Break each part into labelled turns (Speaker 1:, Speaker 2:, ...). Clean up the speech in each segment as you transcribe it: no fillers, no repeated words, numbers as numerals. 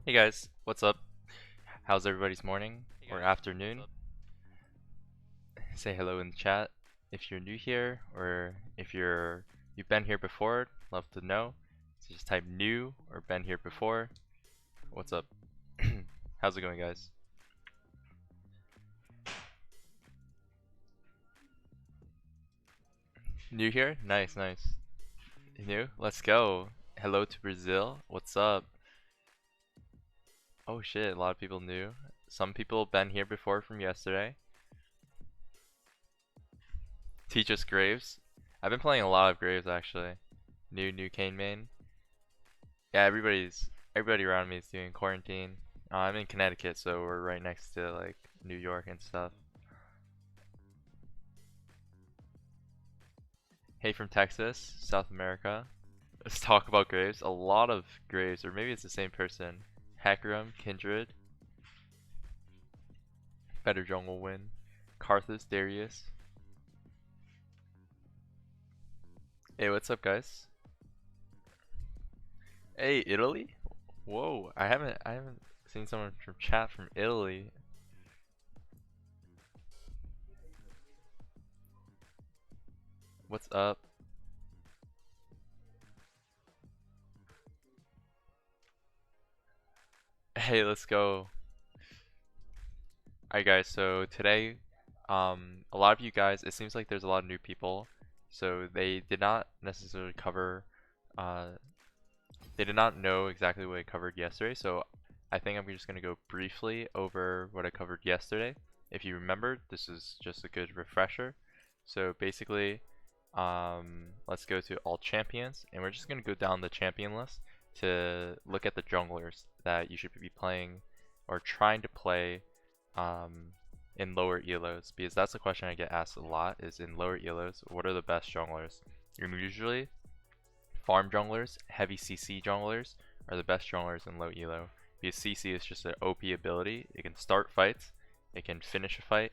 Speaker 1: Hey guys, what's up? How's everybody's morning or afternoon? Say hello in the chat if you're new here, or if you've been here before. Love to know. So just type new or been here before. What's up? How's it going, guys? New here? Nice, nice. New? Let's go. Hello to Brazil. What's up? Oh shit, a lot of people new. Some people been here before from yesterday. Teach us Graves. I've been playing a lot of Graves actually. New Kane main. Yeah, everybody around me is doing quarantine. I'm in Connecticut, so we're right next to like New York and stuff. Hey from Texas, South America. Let's talk about Graves. A lot of Graves, or maybe it's the same person. Hecarim, Kindred. Better jungle win. Karthus, Darius. Hey, what's up, guys? Hey, Italy? Whoa, I haven't seen someone from chat from Italy. What's up? Hey, let's go. Alright guys, so today, a lot of you guys, it seems like there's a lot of new people, so they did not necessarily cover, uh, they did not know exactly what I covered yesterday, so I think I'm just going to go briefly over what I covered yesterday. If you remember, this is just a good refresher. So basically, let's go to all champions, and we're just gonna go down the champion list to look at the junglers that you should be playing or trying to play in lower elos, because that's the question I get asked a lot, is in lower elos, what are the best junglers? And usually farm junglers, heavy CC junglers are the best junglers in low elo, because CC is just an OP ability. It can start fights, it can finish a fight,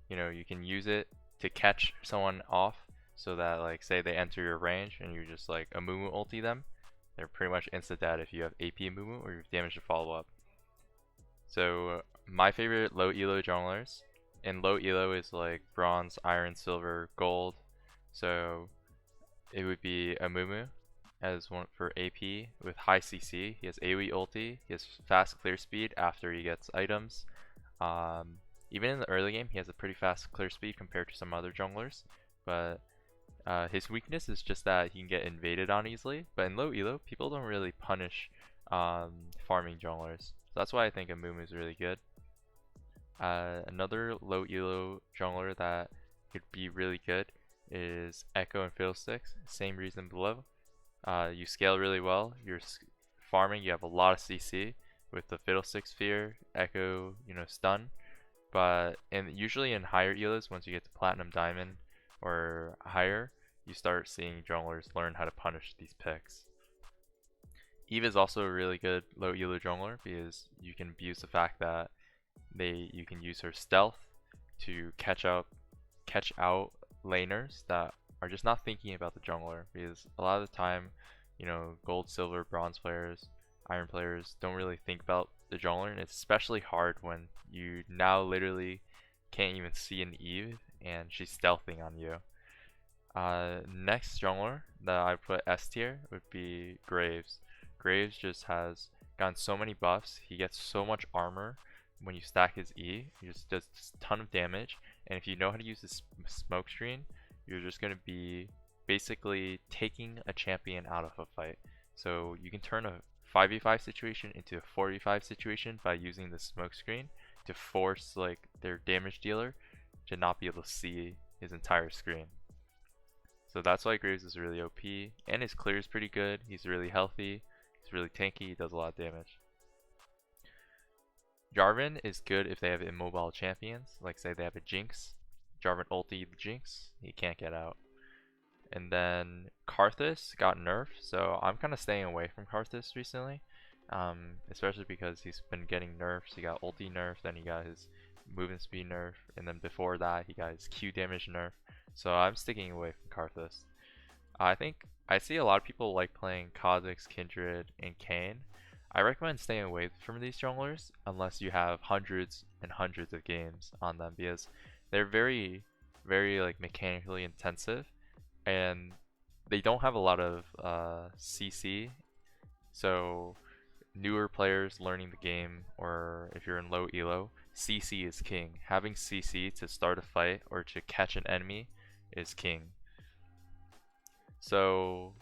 Speaker 1: you know, you can use it to catch someone off, so that like say they enter your range and you just like Amumu ulti them, they're pretty much insta dead if you have AP Amumu or you have damage to follow up. So my favorite low elo junglers, and low elo is like bronze, iron, silver, gold. So it would be Amumu as one for AP with high CC. He has AoE ulti, he has fast clear speed after he gets items. Even in the early game, he has a pretty fast clear speed compared to some other junglers, but his weakness is just that he can get invaded on easily. But in low elo, people don't really punish farming junglers. So that's why I think Amumu is really good. Another low elo jungler that could be really good is Echo and Fiddlesticks. Same reason below. You scale really well. You're farming. You have a lot of CC with the Fiddlesticks Sphere, Echo, you know, stun. But usually in higher elos, once you get to Platinum Diamond or higher, you start seeing junglers learn how to punish these picks. Eve is also a really good low elo jungler because you can abuse the fact that you can use her stealth to catch out laners that are just not thinking about the jungler, because a lot of the time, you know, gold, silver, bronze players, iron players don't really think about the jungler, and it's especially hard when you now literally can't even see an Eve and she's stealthing on you. Next jungler that I put S tier would be Graves. Graves just has gotten so many buffs. He gets so much armor when you stack his E. He just does a ton of damage, and if you know how to use this smoke screen, you're just going to be basically taking a champion out of a fight. So you can turn a 5v5 situation into a 4v5 situation by using the smoke screen to force like their damage dealer to not be able to see his entire screen. So that's why Graves is really OP, and his clear is pretty good. He's really healthy, he's really tanky, he does a lot of damage. Jarvan is good if they have immobile champions, like say they have a Jinx. Jarvan ulti the Jinx, he can't get out. And then Karthus got nerfed, so I'm kind of staying away from Karthus recently, especially because he's been getting nerfs. He got ulti nerfed, then he got his movement speed nerf, and then before that he got his Q damage nerf. So I'm sticking away from Karthus. I think I see a lot of people like playing Kha'Zix, Kindred, and Kayn. I recommend staying away from these junglers unless you have hundreds and hundreds of games on them, because they're very, very like mechanically intensive, and they don't have a lot of CC. So newer players learning the game, or if you're in low elo, CC is king. Having CC to start a fight or to catch an enemy is king. So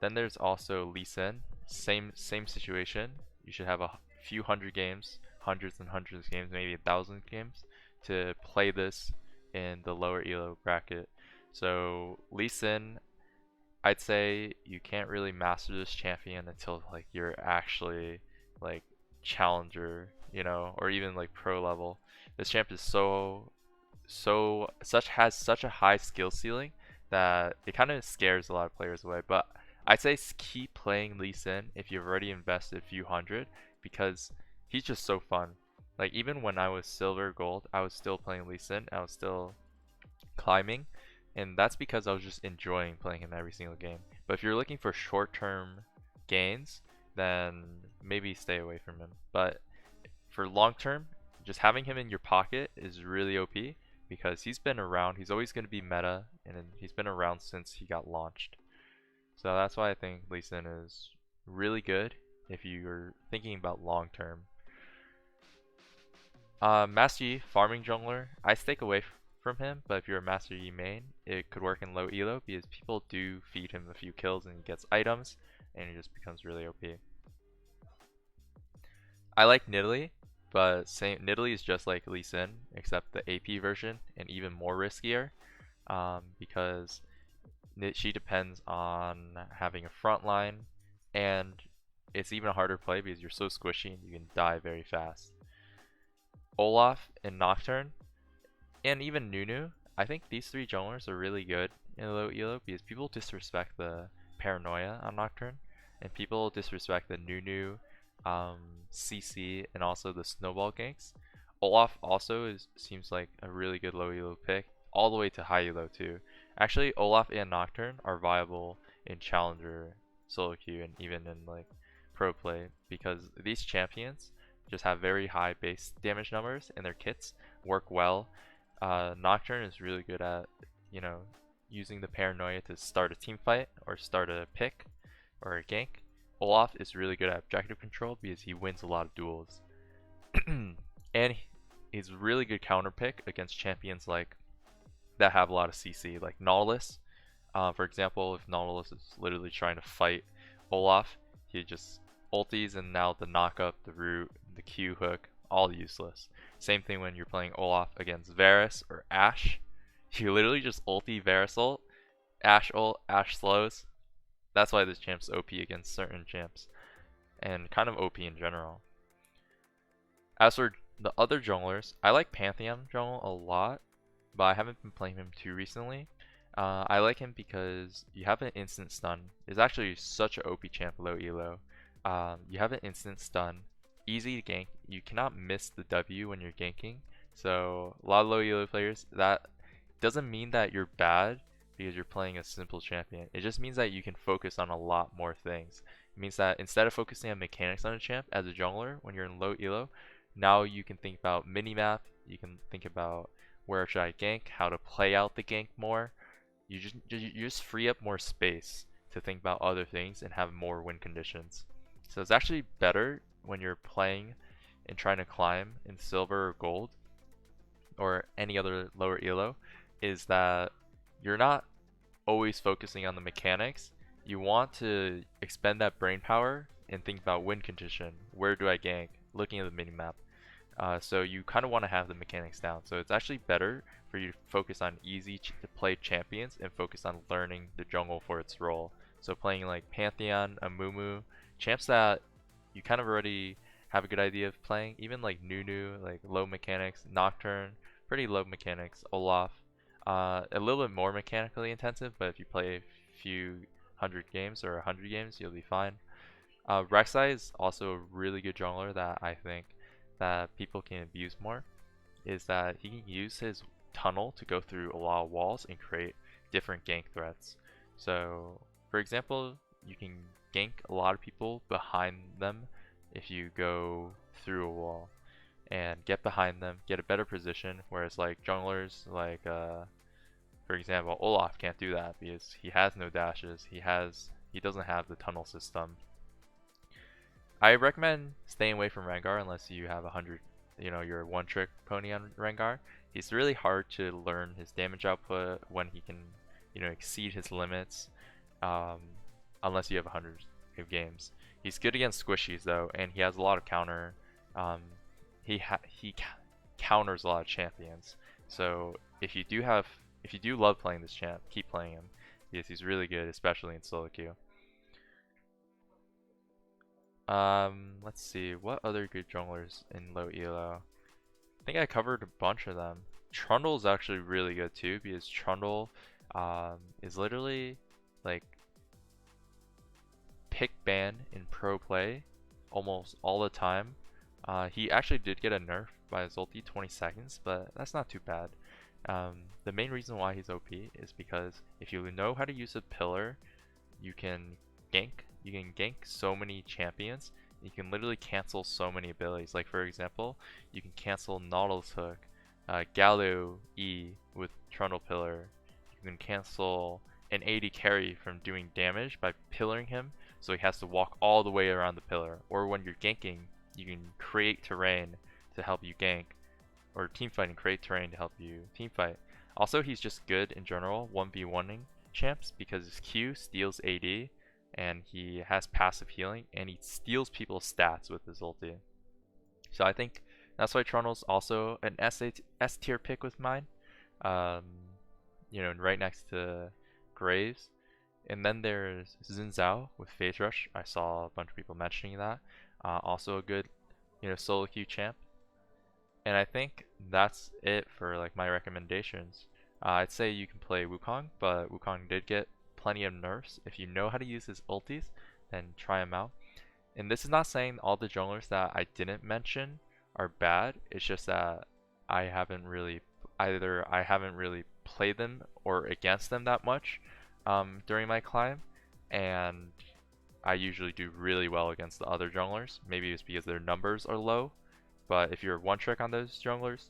Speaker 1: then there's also Lee Sin. Same situation. You should have a few hundred games, hundreds and hundreds of games, maybe 1,000 games to play this in the lower elo bracket. So Lee Sin, I'd say you can't really master this champion until like you're actually like challenger, you know, or even like pro level. This champ is has such a high skill ceiling that it kind of scares a lot of players away. But I'd say keep playing Lee Sin if you've already invested a few hundred, because he's just so fun. Like even when I was silver gold, I was still playing Lee Sin. I was still climbing, and that's because I was just enjoying playing him every single game. But if you're looking for short-term gains, then maybe stay away from him. But for long-term, just having him in your pocket is really OP, because he's been around. He's always going to be meta, and he's been around since he got launched. So that's why I think Lee Sin is really good if you're thinking about long-term. Master Yi, farming jungler, I stick away from him, but if you're a Master Yi main, it could work in low elo, because people do feed him a few kills and he gets items, and he just becomes really OP. I like Nidalee, but Nidalee is just like Lee Sin, except the AP version, and even more riskier, because she depends on having a front line, and it's even a harder play because you're so squishy and you can die very fast. Olaf and Nocturne, and even Nunu, I think these three junglers are really good in low elo because people disrespect the paranoia on Nocturne, and people disrespect the Nunu, um, CC, and also the snowball ganks. Olaf also seems like a really good low elo pick, all the way to high elo too. Actually, Olaf and Nocturne are viable in Challenger, solo queue, and even in like pro play because these champions just have very high base damage numbers, and their kits work well. Nocturne is really good at, you know, using the paranoia to start a team fight or start a pick or a gank. Olaf is really good at objective control because he wins a lot of duels. And he's a really good counter pick against champions like that have a lot of CC, like Nautilus. For example, if Nautilus is literally trying to fight Olaf, he just ultis, and now the knockup, the root, the Q hook, all useless. Same thing when you're playing Olaf against Varus or Ashe. You literally just ulti Varus ult, Ashe ult, Ashe slows. That's why this champ's OP against certain champs, and kind of OP in general. As for the other junglers, I like Pantheon jungle a lot, but I haven't been playing him too recently. I like him because you have an instant stun. It's actually such an OP champ low elo. You have an instant stun, easy to gank. You cannot miss the W when you're ganking. So a lot of low elo players, that doesn't mean that you're bad because you're playing a simple champion. It just means that you can focus on a lot more things. It means that instead of focusing on mechanics on a champ as a jungler when you're in low elo, now you can think about minimap, you can think about where should I gank, how to play out the gank more. You just free up more space to think about other things and have more win conditions. So it's actually better when you're playing and trying to climb in silver or gold or any other lower elo, is that you're not always focusing on the mechanics. You want to expend that brain power and think about win condition. Where do I gank? Looking at the minimap. So you kind of want to have the mechanics down. So it's actually better for you to focus on easy to play champions and focus on learning the jungle for its role. So playing like Pantheon, Amumu, champs that you kind of already have a good idea of playing. Even like Nunu, like low mechanics, Nocturne, pretty low mechanics, Olaf, a little bit more mechanically intensive, but if you play a few hundred games or 100 games, you'll be fine. Rek'Sai is also a really good jungler that I think that people can abuse more, is that he can use his tunnel to go through a lot of walls and create different gank threats. So, for example, you can gank a lot of people behind them if you go through a wall and get behind them, get a better position, whereas like junglers like for example, Olaf can't do that because he has no dashes, he doesn't have the tunnel system. I recommend staying away from Rengar unless you have 100, you're a one-trick pony on Rengar. He's really hard to learn his damage output when he can, exceed his limits, um, unless you have 100 games. He's good against squishies though, and he has a lot of counter. Um, he counters a lot of champions. So if you do love playing this champ, keep playing him because he's really good, especially in solo queue. Let's see, what other good junglers in low elo? I think I covered a bunch of them. Trundle is actually really good too because Trundle is literally like pick ban in pro play almost all the time. He actually did get a nerf by his ulti 20 seconds, but that's not too bad. The main reason why he's OP is because if you know how to use a pillar, you can gank so many champions. You can literally cancel so many abilities. Like for example, you can cancel Nautilus Hook, Galio E with Trundle Pillar. You can cancel an AD carry from doing damage by pillaring him, so he has to walk all the way around the pillar. Or when you're ganking, you can create terrain to help you gank, or team fight and create terrain to help you team fight. Also, he's just good in general 1v1ing champs because his Q steals AD, and he has passive healing, and he steals people's stats with his ulti. So I think that's why Trundle's also an S tier pick with mine. Right next to Graves, and then there's Xin Zhao with Phase Rush. I saw a bunch of people mentioning that. Also a good, solo queue champ. And I think that's it for like my recommendations. I'd say you can play Wukong, but Wukong did get plenty of nerfs. If you know how to use his ultis, then try him out. And this is not saying all the junglers that I didn't mention are bad. It's just that I haven't really played them or against them that much during my climb, and I usually do really well against the other junglers. Maybe it's because their numbers are low, but if you're one trick on those junglers,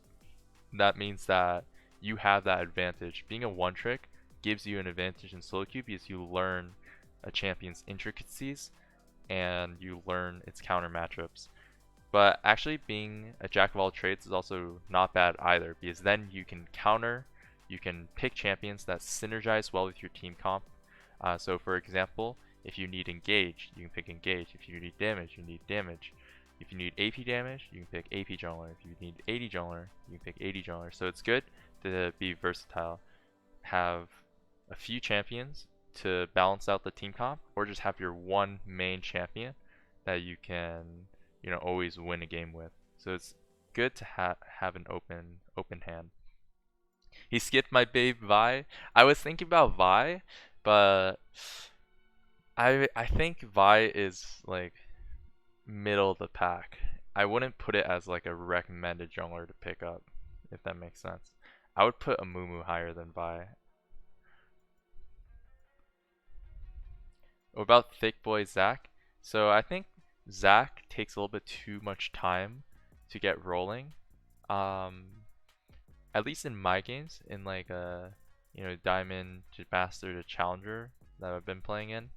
Speaker 1: that means that you have that advantage. Being a one trick gives you an advantage in solo queue because you learn a champion's intricacies and you learn its counter matchups. But actually being a jack of all trades is also not bad either, because then you can counter, you can pick champions that synergize well with your team comp. So for example, if you need engage, you can pick engage. If you need damage, you need damage. If you need AP damage, you can pick AP jungler. If you need AD jungler, you can pick AD jungler. So it's good to be versatile. Have a few champions to balance out the team comp, or just have your one main champion that you can, always win a game with. So it's good to have an open hand. He skipped my babe Vi. I was thinking about Vi, but I think Vi is like middle of the pack. I wouldn't put it as like a recommended jungler to pick up, if that makes sense. I would put Amumu higher than Vi. What about thick boy Zach? So I think Zach takes a little bit too much time to get rolling. At least in my games, in like Diamond to Master to Challenger that I've been playing in.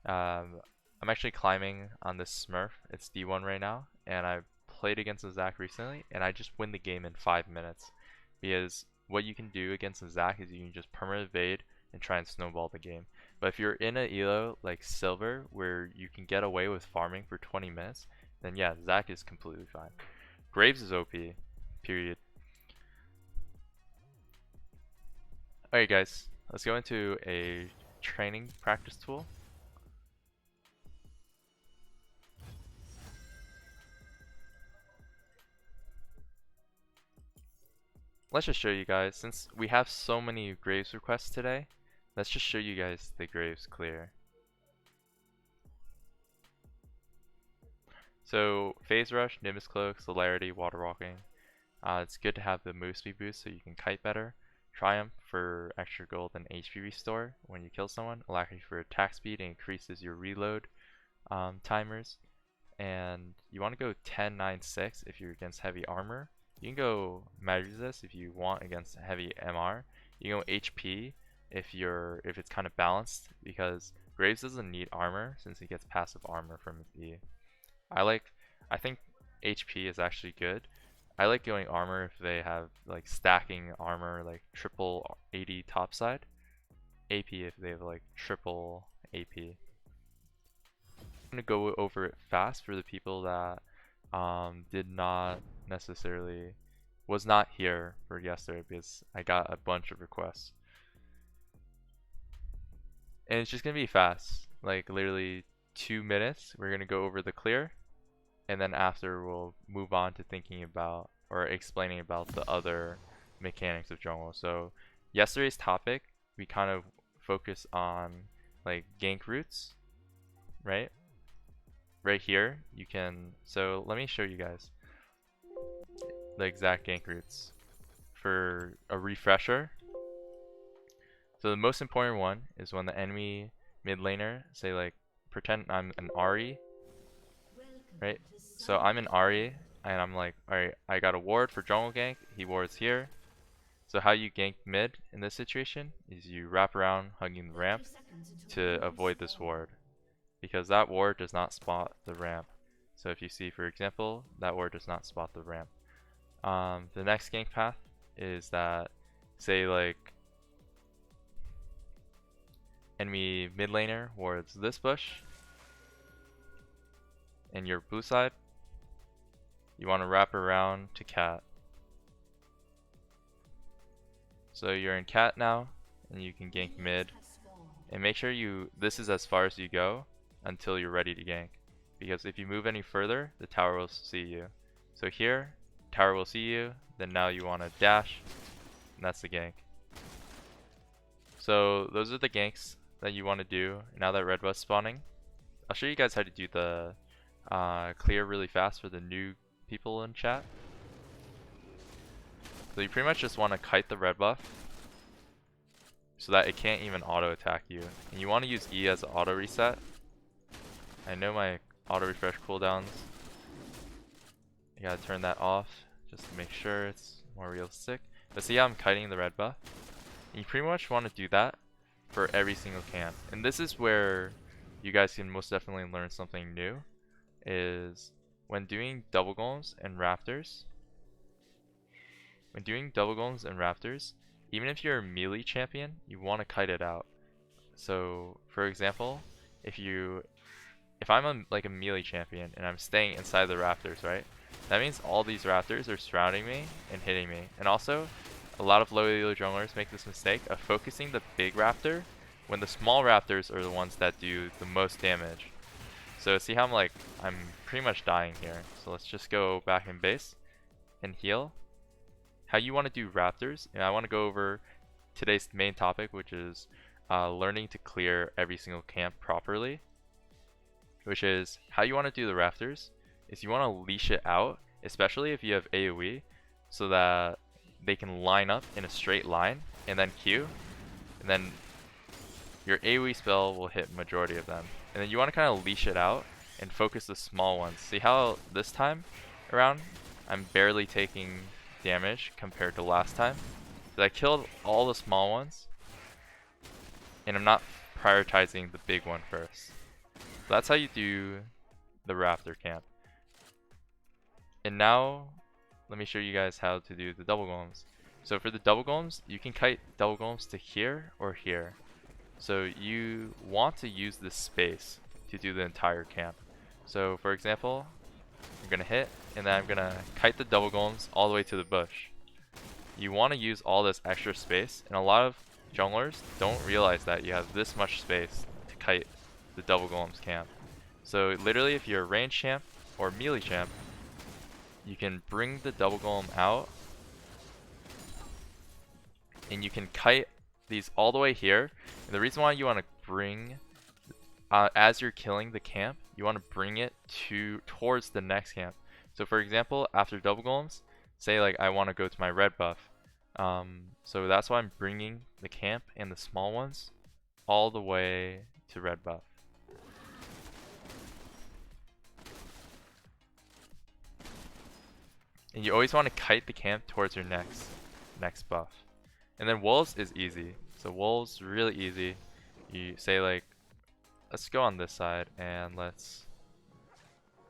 Speaker 1: I'm actually climbing on this Smurf. It's D1 right now, and I played against a Zach recently, and I just win the game in 5 minutes. Because what you can do against a Zach is you can just permanent evade and try and snowball the game. But if you're in an elo like Silver, where you can get away with farming for 20 minutes, then yeah, Zach is completely fine. Graves is OP, period. Alright guys, let's go into a training practice tool. Let's just show you guys, since we have so many Graves requests today, let's just show you guys the Graves clear. So Phase Rush, Nimbus Cloak, Celerity, Water Walking. It's good to have the move speed boost so you can kite better. Triumph for extra gold and HP restore when you kill someone. Alacrity for attack speed and increases your reload timers. And you want to go 10, 9, 6 if you're against heavy armor. You can go Mad Resist if you want against heavy MR. You can go HP if it's kind of balanced, because Graves doesn't need armor since he gets passive armor from his E. I think HP is actually good. I like going armor if they have like stacking armor, like triple AD topside. AP if they have like triple AP. I'm gonna go over it fast for the people that was not here for yesterday, because I got a bunch of requests. And it's just gonna be fast, like literally 2 minutes. We're gonna go over the clear, and then after we'll move on to thinking about or explaining about the other mechanics of jungle. So yesterday's topic, we kind of focus on like gank routes, right? Right here, you can, so let me show you guys the exact gank routes for a refresher. So the most important one is when the enemy mid laner, say like, pretend I'm an Ahri, right? So I'm an Ahri, and I'm like, alright, I got a ward for jungle gank, he wards here. So how you gank mid in this situation is you wrap around hugging the ramp to avoid this ward, because that ward does not spot the ramp. So if you see, for example, that ward does not spot the ramp. The next gank path is that, say like, enemy mid laner wards this bush, and your blue side, you want to wrap around to cat. So you're in cat now, and you can gank mid and make sure this is as far as you go until you're ready to gank. Because if you move any further, the tower will see you. So here, tower will see you, then now you want to dash, and that's the gank. So those are the ganks that you want to do now that red buff's spawning. I'll show you guys how to do the clear really fast for the new people in chat. So you pretty much just want to kite the red buff so that it can't even auto attack you. And you want to use E as an auto reset. I know my auto refresh cooldowns. You gotta turn that off just to make sure it's more realistic. But see how I'm kiting the red buff? And you pretty much want to do that for every single camp. And this is where you guys can most definitely learn something new, is when doing double golems and raptors. When doing double golems and raptors, even if you're a melee champion, you want to kite it out. So for example, if I'm like a melee champion and I'm staying inside the raptors, right? That means all these raptors are surrounding me and hitting me. And also, a lot of low elo junglers make this mistake of focusing the big raptor when the small raptors are the ones that do the most damage. So see how I'm pretty much dying here. So let's just go back in base and heal. How you want to do raptors, and I want to go over today's main topic, which is learning to clear every single camp properly. Which is how you want to do the raptors is you want to leash it out, especially if you have AoE, so that they can line up in a straight line and then Q, and then your AoE spell will hit majority of them. And then you want to kind of leash it out and focus the small ones. See how this time around I'm barely taking damage compared to last time? So I killed all the small ones and I'm not prioritizing the big one first. So that's how you do the raptor camp. And now let me show you guys how to do the double golems. So for the double golems, you can kite double golems to here or here. So you want to use this space to do the entire camp. So for example, I'm gonna hit and then I'm gonna kite the double golems all the way to the bush. You want to use all this extra space, and a lot of junglers don't realize that you have this much space to kite the double golems camp. So literally, if you're a range champ or melee champ, you can bring the double golem out and you can kite these all the way here. And the reason why you want to bring as you're killing the camp, you want to bring it towards the next camp. So for example, after double golems, say like I want to go to my red buff, so that's why I'm bringing the camp and the small ones all the way to red buff. And you always want to kite the camp towards your next buff. And then wolves is easy. So wolves really easy. You say like, let's go on this side and let's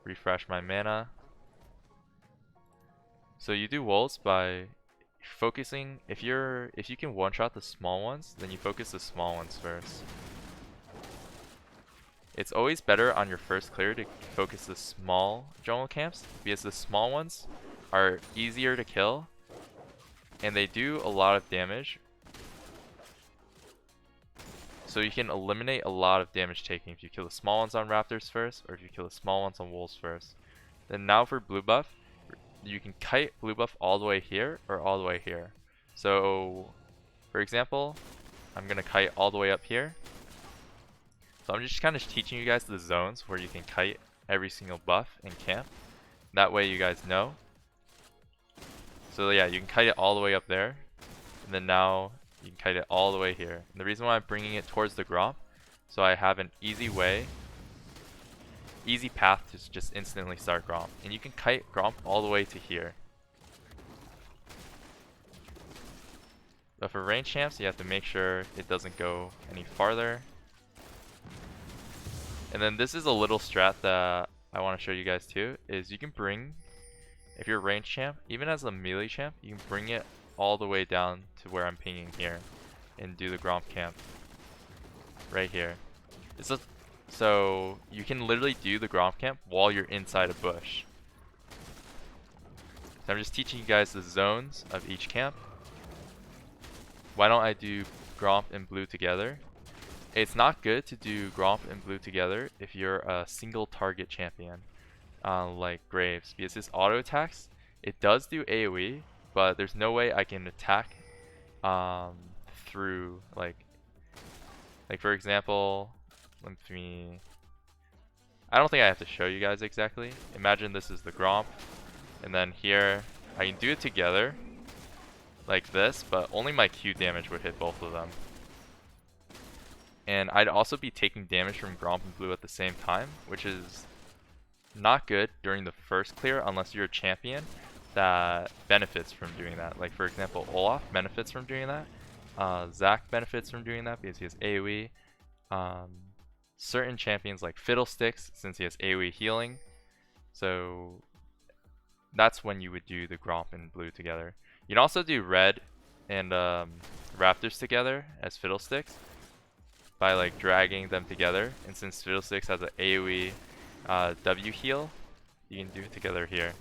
Speaker 1: refresh my mana. So you do wolves by focusing. If you can one shot the small ones, then you focus the small ones first. It's always better on your first clear to focus the small jungle camps, because the small ones are easier to kill and they do a lot of damage. So you can eliminate a lot of damage taking if you kill the small ones on raptors first, or if you kill the small ones on wolves first. Then now for blue buff, you can kite blue buff all the way here or all the way here. So for example, I'm gonna kite all the way up here. So I'm just kind of teaching you guys the zones where you can kite every single buff in camp. That way you guys know. So yeah, you can kite it all the way up there. And then now you can kite it all the way here. And the reason why I'm bringing it towards the Gromp, so I have an easy path to just instantly start Gromp. And you can kite Gromp all the way to here. But for range champs, you have to make sure it doesn't go any farther. And then this is a little strat that I want to show you guys too, is you can bring, if you're a range champ, even as a melee champ, you can bring it all the way down to where I'm pinging here and do the Gromp camp right here. So you can literally do the Gromp camp while you're inside a bush. So I'm just teaching you guys the zones of each camp. Why don't I do Gromp and blue together? it's not good to do Gromp and Blue together if you're a single target champion, like Graves, because his auto attacks, it does do AoE, but there's no way I can attack through like for example, let me. I don't think I have to show you guys exactly. Imagine this is the Gromp, and then here I can do it together like this, but only my Q damage would hit both of them. And I'd also be taking damage from Gromp and Blue at the same time, which is not good during the first clear unless you're a champion that benefits from doing that. Like for example, Olaf benefits from doing that. Zac benefits from doing that because he has AoE. Certain champions like Fiddlesticks, since he has AoE healing. So that's when you would do the Gromp and Blue together. You can also do Red and Raptors together as Fiddlesticks by like dragging them together. And since Fiddlesticks has an AoE W heal, you can do it together here.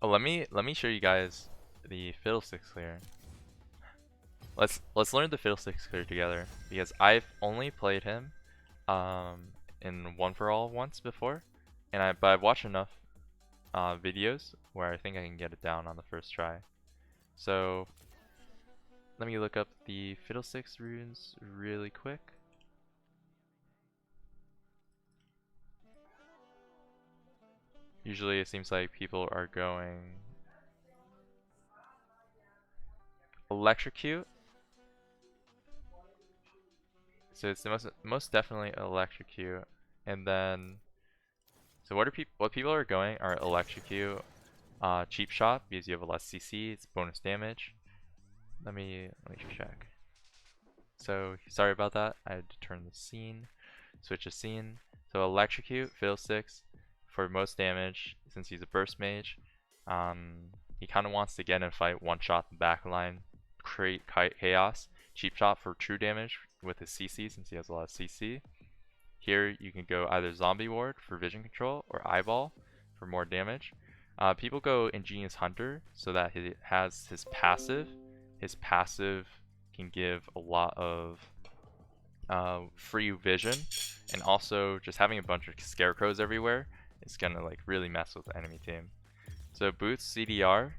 Speaker 1: Oh, let me show you guys the Fiddlesticks clear. Let's learn the Fiddlesticks clear together because I've only played him in One for All once before, and but I've watched enough videos where I think I can get it down on the first try. So let me look up the Fiddlesticks runes really quick. Usually it seems like people are going Electrocute. So it's the most definitely Electrocute. And then so what people are going are Electrocute, Cheap Shot because you have a less CC, it's bonus damage. Let me check. So sorry about that. I had to turn the scene, switch the scene. So Electrocute, Fiddlesticks for most damage since he's a burst mage. He kind of wants to get in a fight, one shot the back line, create chaos. Cheap Shot for true damage with his CC since he has a lot of CC. Here you can go either Zombie Ward for vision control or Eyeball for more damage. People go Ingenious Hunter so that he has his passive. His passive can give a lot of free vision, and also just having a bunch of scarecrows everywhere is gonna like really mess with the enemy team. So Boots CDR,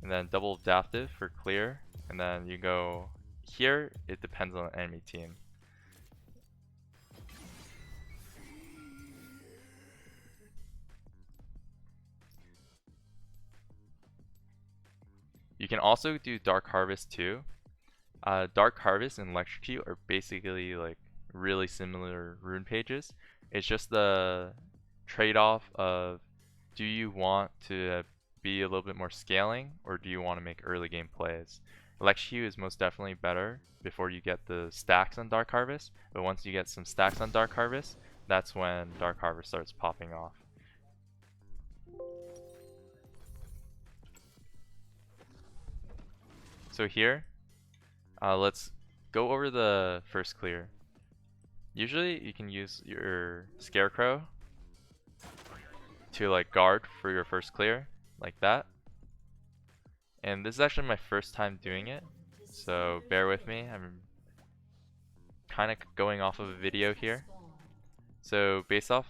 Speaker 1: and then double Adaptive for clear, and then you go here. It depends on the enemy team. You can also do Dark Harvest too. Dark Harvest and Electrocute are basically like really similar rune pages. It's just the trade-off of do you want to be a little bit more scaling or do you want to make early game plays? Electrocute is most definitely better before you get the stacks on Dark Harvest, but once you get some stacks on Dark Harvest, that's when Dark Harvest starts popping off. So here, let's go over the first clear. Usually you can use your Scarecrow to like guard for your first clear, like that. And this is actually my first time doing it, so bear with me. I'm kind of going off of a video here. So based off,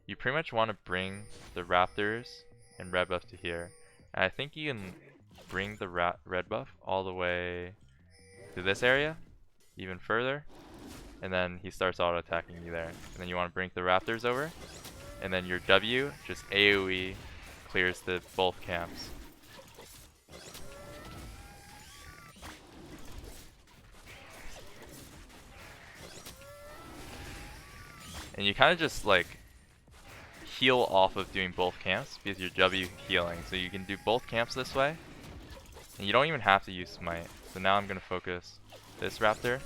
Speaker 1: you pretty much want to bring the Raptors and red buff to here. And I think you can bring the red buff all the way to this area, even further, and then he starts auto attacking you there. And then you want to bring the Raptors over, and then your W just AoE clears the both camps. And you kind of just like heal off of doing both camps because you're W healing. So you can do both camps this way. And you don't even have to use Smite. So now I'm going to focus this Raptor.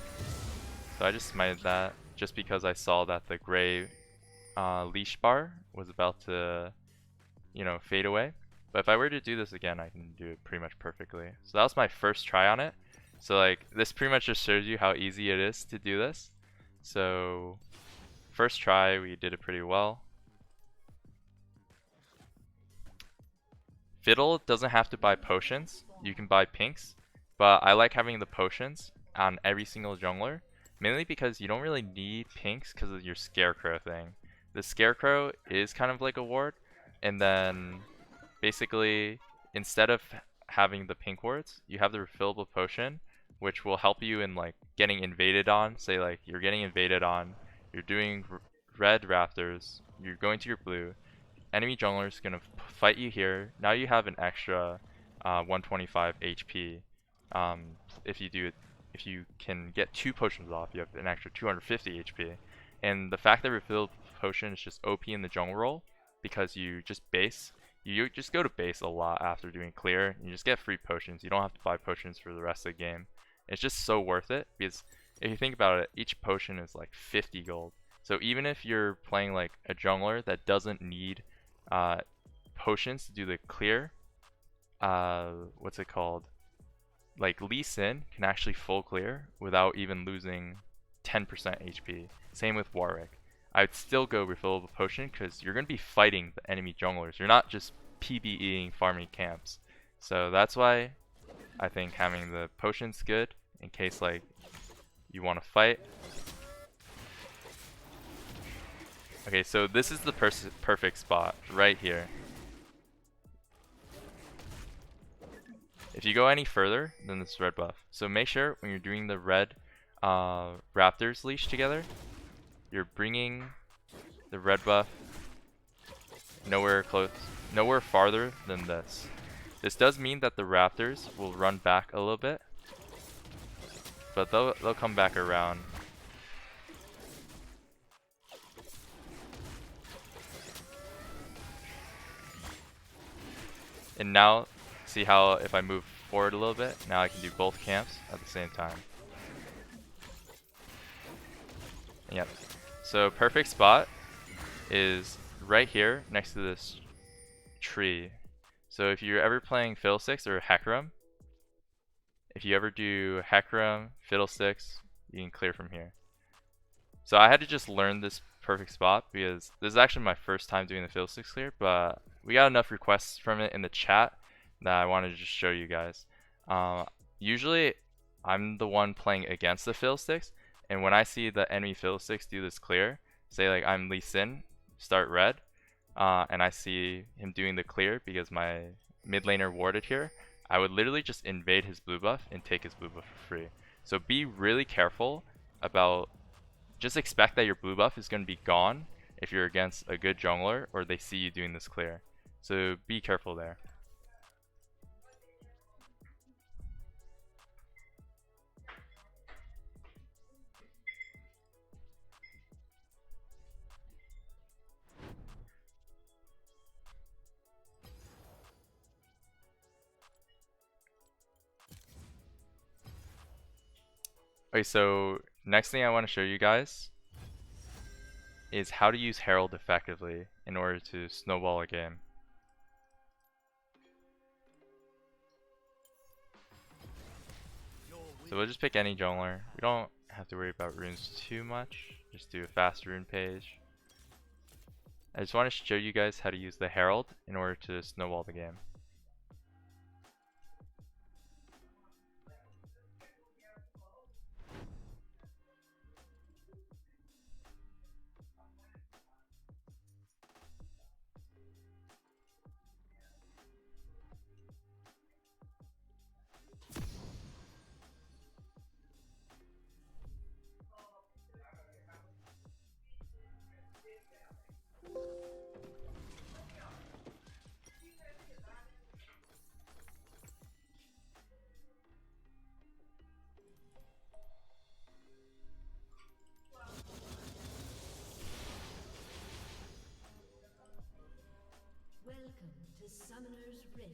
Speaker 1: So I just smited that just because I saw that the gray leash bar was about to, you know, fade away. But if I were to do this again, I can do it pretty much perfectly. So that was my first try on it. So like this pretty much just shows you how easy it is to do this. So first try, we did it pretty well. Fiddle doesn't have to buy potions. You can buy pinks, but I like having the potions on every single jungler, mainly because you don't really need pinks because of your scarecrow thing. The scarecrow is kind of like a ward, and then basically instead of having the pink wards, you have the refillable potion, which will help you in like getting invaded on. Say like you're getting invaded on, you're doing red rafters, you're going to your blue, enemy jungler is gonna fight you here. Now you have an extra 125 HP. If you do it, if you can get 2 potions off, you have an extra 250 HP. And the fact that refilled potion is just OP in the jungle role because you just base. You just go to base a lot after doing clear. And you just get free potions. You don't have to buy potions for the rest of the game. It's just so worth it because if you think about it, each potion is like 50 gold. So even if you're playing like a jungler that doesn't need potions to do the clear, what's it called? Like Lee Sin can actually full clear without even losing 10% HP. Same with Warwick. I'd still go refillable potion because you're going to be fighting the enemy junglers. You're not just PBEing farming camps. So that's why I think having the potion's good in case like you want to fight. Okay, so this is the perfect spot right here. If you go any further, then this red buff. So make sure when you're doing the red Raptors leash together, you're bringing the red buff nowhere farther than this. This does mean that the Raptors will run back a little bit, but they'll come back around. And now, see how if I move forward a little bit, now I can do both camps at the same time. Yep. So perfect spot is right here next to this tree. So if you're ever playing Fiddlesticks or Hecarim, if you ever do Hecarim, Fiddlesticks, you can clear from here. So I had to just learn this perfect spot because this is actually my first time doing the Fiddlesticks clear, but we got enough requests from it in the chat that I wanted to just show you guys. Usually I'm the one playing against the Fiddlesticks, and when I see the enemy Fiddlesticks do this clear, say like I'm Lee Sin, start red, and I see him doing the clear because my mid laner warded here, I would literally just invade his blue buff and take his blue buff for free. So be really careful about, just expect that your blue buff is going to be gone if you're against a good jungler or they see you doing this clear. So be careful there. Okay, so next thing I want to show you guys is how to use Herald effectively in order to snowball a game. So we'll just pick any jungler. We don't have to worry about runes too much. Just do a fast rune page. I just want to show you guys how to use the Herald in order to snowball the game.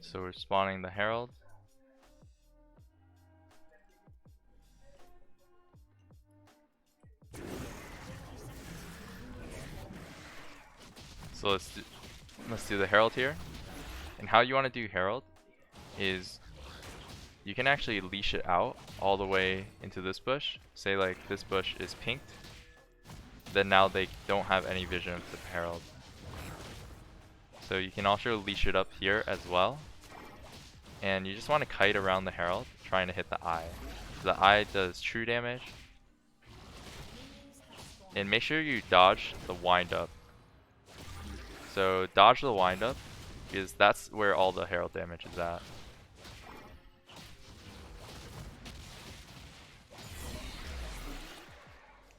Speaker 1: So we're spawning the Herald. So let's do the Herald here. And how you want to do Herald is you can actually leash it out all the way into this bush. Say like this bush is pinked. Then now they don't have any vision of the Herald. So you can also leash it up here as well. and you just want to kite around the herald, trying to hit the eye. So the eye does true damage, and make sure you dodge the wind up. So dodge the wind up, because that's where all the herald damage is at.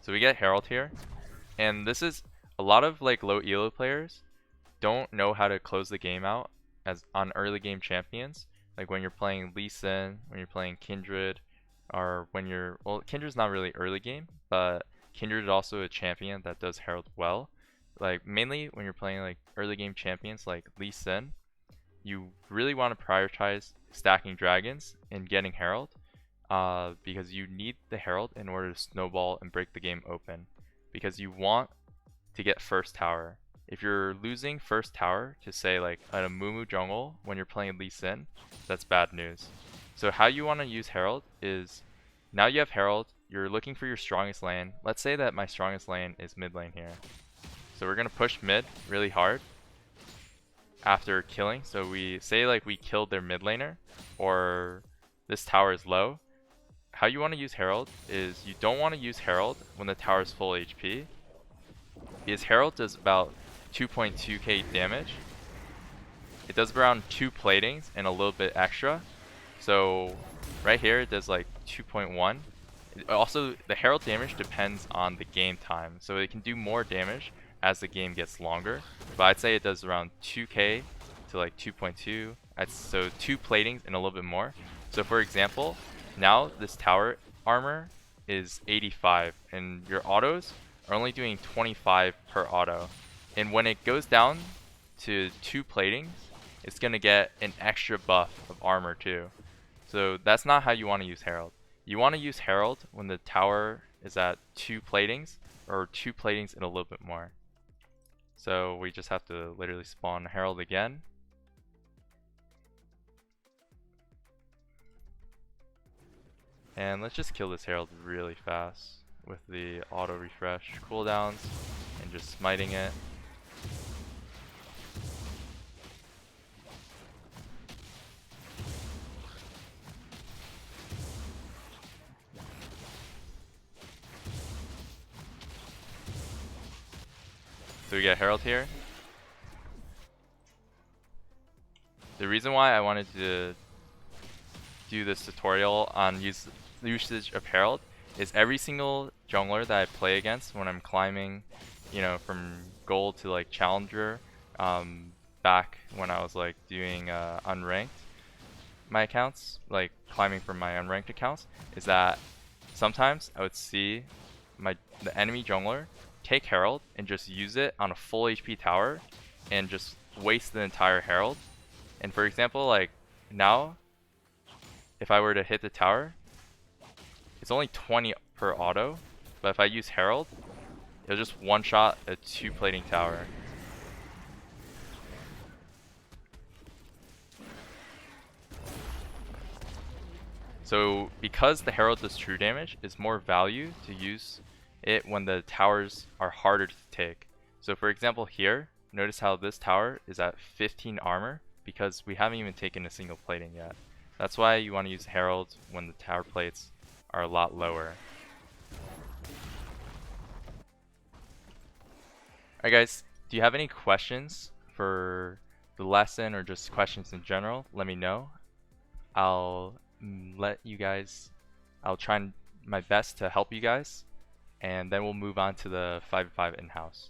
Speaker 1: So we get herald here, and this is a lot of like low elo players don't know how to close the game out as on early game champions. Like when you're playing Lee Sin, when you're playing Kindred, or when you're, well, Kindred's not really early game, but Kindred is also a champion that does herald well. Like mainly when you're playing like early game champions like Lee Sin, you really want to prioritize stacking dragons and getting herald, because you need the herald in order to snowball and break the game open, because you want to get first tower. If you're losing first tower to say like a Mumu jungle when you're playing Lee Sin, that's bad news. So how you want to use herald is, now you have herald, you're looking for your strongest lane. Let's say that my strongest lane is mid lane here. So we're going to push mid really hard after killing. So we say like we killed their mid laner, or this tower is low. How you want to use herald is, you don't want to use herald when the tower is full HP, because herald does about 2.2k damage. It does around 2 platings and a little bit extra. So right here it does like 2.1. Also, the herald damage depends on the game time, so it can do more damage as the game gets longer, but I'd say it does around 2k to like 2.2. So 2 platings and a little bit more. So for example, now this tower armor is 85 and your autos are only doing 25 per auto, and when it goes down to 2 platings, it's gonna get an extra buff of armor too. So that's not how you want to use herald. You want to use herald when the tower is at 2 platings, or 2 platings and a little bit more. So we just have to literally spawn herald again. And let's just kill this herald really fast with the auto refresh cooldowns and just smiting it. So we get herald here. The reason why I wanted to do this tutorial on usage of herald is every single jungler that I play against when I'm climbing, you know, from gold to like challenger, back when I was like doing unranked my accounts, like climbing from my unranked accounts, is that sometimes I would see the enemy jungler take herald and just use it on a full HP tower and just waste the entire herald. And for example, like now, if I were to hit the tower, it's only 20 per auto, but if I use herald, it'll just one-shot a 2-plating tower. So because the herald does true damage, it's more value to use it when the towers are harder to take. So for example here, notice how this tower is at 15 armor because we haven't even taken a single plating yet. That's why you want to use herald when the tower plates are a lot lower. Alright guys, do you have any questions for the lesson or just questions in general? Let me know. I'll try my best to help you guys, and then we'll move on to the 5v5 in-house.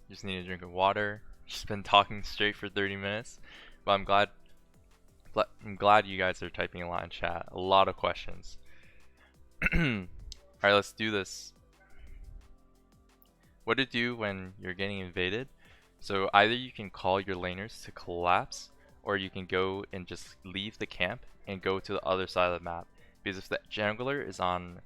Speaker 1: Just need a drink of water. Just been talking straight for 30 minutes, but I'm glad you guys are typing a lot in chat. A lot of questions. Alright, let's do this. what to do when you're getting invaded. So either you can call your laners to collapse, or you can go and just leave the camp and go to the other side of the map. Because if the jungler is on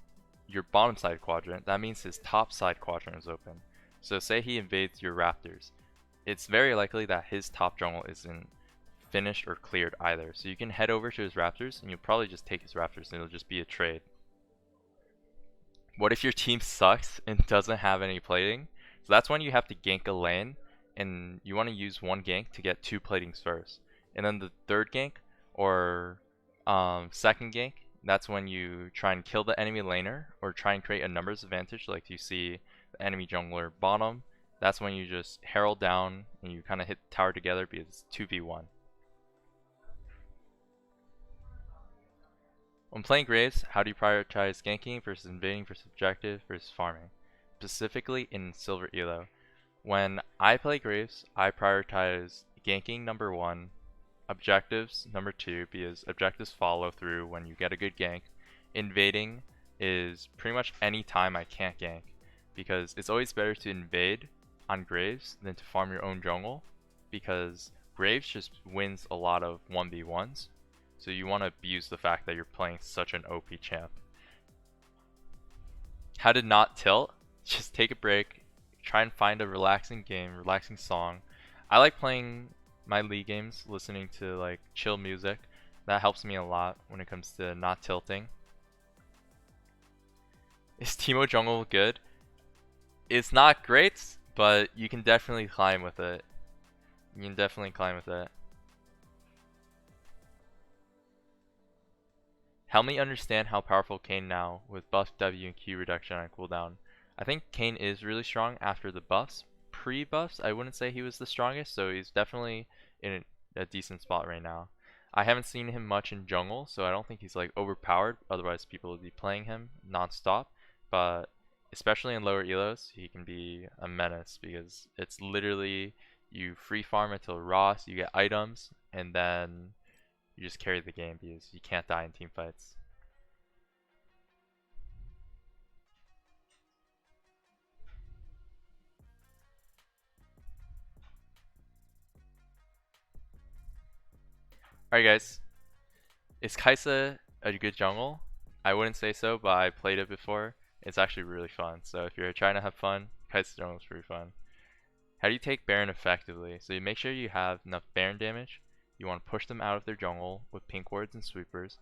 Speaker 1: your bottom side quadrant, that means his top side quadrant is open. So say he invades your raptors, it's very likely that his top jungle isn't finished or cleared either. So you can head over to his raptors and you'll probably just take his raptors and it'll just be a trade. What if your team sucks and doesn't have any plating? So that's when you have to gank a lane, and you want to use one gank to get 2 platings first. And then the third gank, or second gank, that's when you try and kill the enemy laner, or try and create a numbers advantage like you see the enemy jungler bottom. That's when you just herald down and you kind of hit the tower together because it's 2v1. When playing Graves, how do you prioritize ganking versus invading versus objective versus farming? Specifically in Silver Elo. When I play Graves, I prioritize ganking number 1, objectives number 2, because objectives follow through when you get a good gank. Invading is pretty much any time I can't gank, because it's always better to invade on Graves than to farm your own jungle, because Graves just wins a lot of 1v1s. So you want to abuse the fact that you're playing such an OP champ. How to not tilt? Just take a break, try and find a relaxing game, relaxing song. I like playing my League games, listening to like chill music. That helps me a lot when it comes to not tilting. Is Teemo jungle good? It's not great, but you can definitely climb with it. You can definitely climb with it. Help me understand how powerful Kayn now with buff W and Q reduction on cooldown. I think Kayn is really strong after the buffs. Pre-buffs, I wouldn't say he was the strongest, so he's definitely in a decent spot right now. I haven't seen him much in jungle, so I don't think he's like overpowered, otherwise people would be playing him non-stop. But especially in lower elos, he can be a menace because it's literally you free farm until Ross, you get items, and then you just carry the game because you can't die in team fights. Alright guys, is Kai'Sa a good jungle? I wouldn't say so, but I played it before. It's actually really fun. So if you're trying to have fun, Kai'Sa jungle is pretty fun. How do you take Baron effectively? So you make sure you have enough Baron damage. You want to push them out of their jungle with pink wards and sweepers.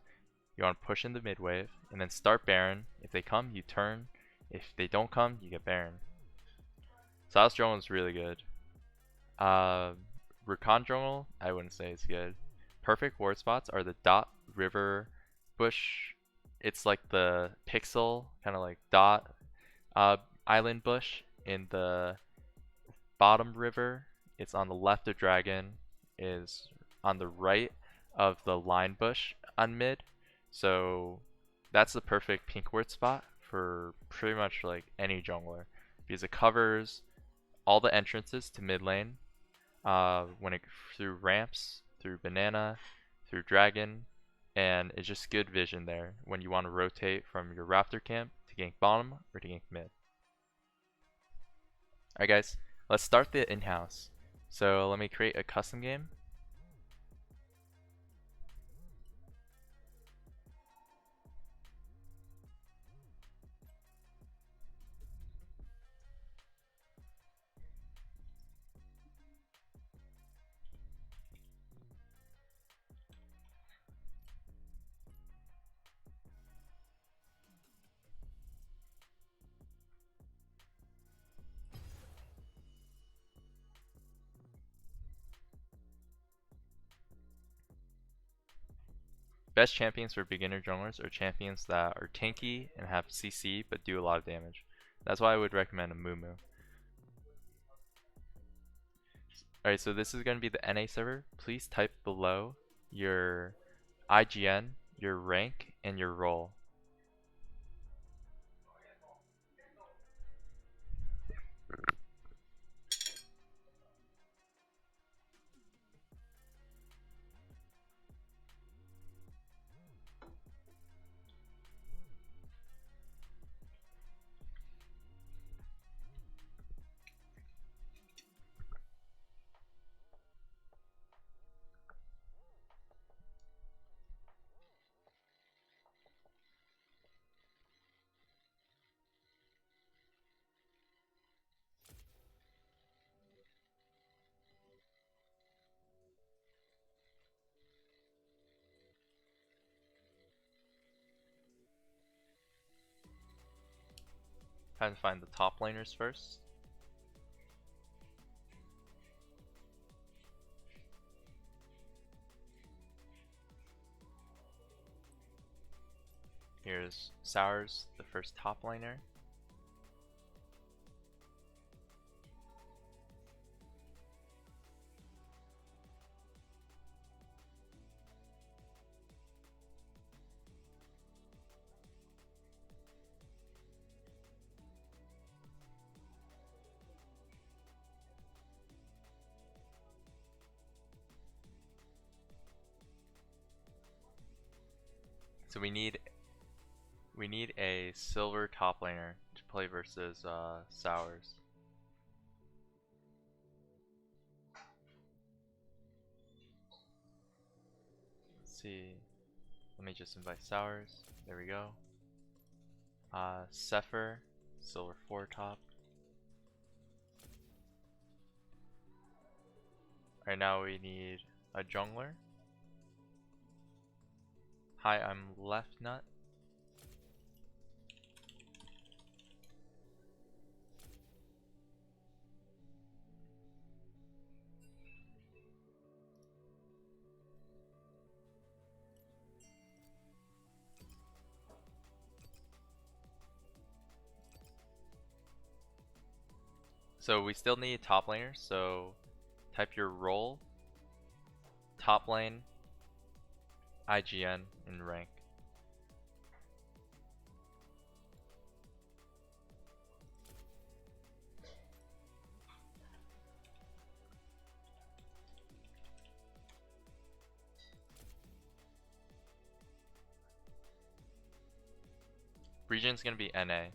Speaker 1: You want to push in the mid wave, and then start Baron. If they come, you turn. If they don't come, you get Baron. South jungle is really good. Rakan jungle, I wouldn't say it's good. Perfect ward spots are the dot, river, bush. It's like the pixel, kind of like dot, island bush in the bottom river. It's on the left of dragon, is on the right of the line bush on mid. So that's the perfect pink ward spot for pretty much like any jungler because it covers all the entrances to mid lane through ramps, through banana, through dragon, and it's just good vision there when you want to rotate from your raptor camp to gank bottom or to gank mid. Alright guys, let's start the in-house. So let me create a custom game. Best champions for beginner junglers are champions that are tanky and have CC but do a lot of damage. That's why I would recommend a Moo Moo. Alright, so this is going to be the NA server. Please type below your IGN, your rank, and your role. Time to find the top laners first. Here's Sours, the first top laner. So we need a silver top laner to play versus Sours. Let's see. Let me just invite Sours. There we go. Sepher, silver 4 top. Right now we need a jungler. Hi, I'm Left Nut. So we still need top laners, so type your role, top lane, IGN, and rank. Region's gonna be NA.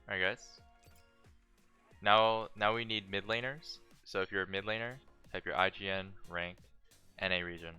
Speaker 1: Alright guys. Now we need mid laners. So if you're a mid laner, type your IGN, rank, NA region.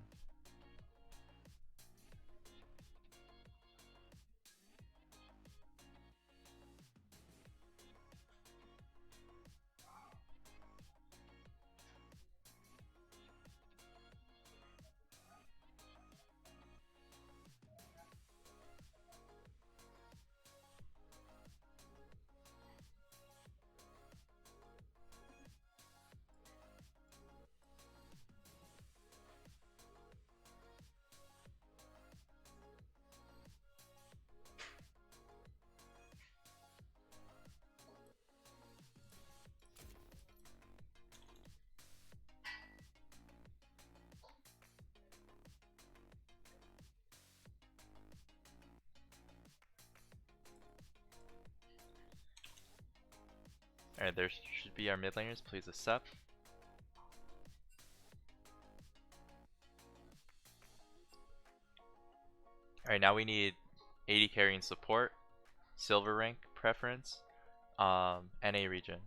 Speaker 1: Alright, there should be our mid laners, please accept. Alright, now we need AD carry and support, silver rank preference, NA region.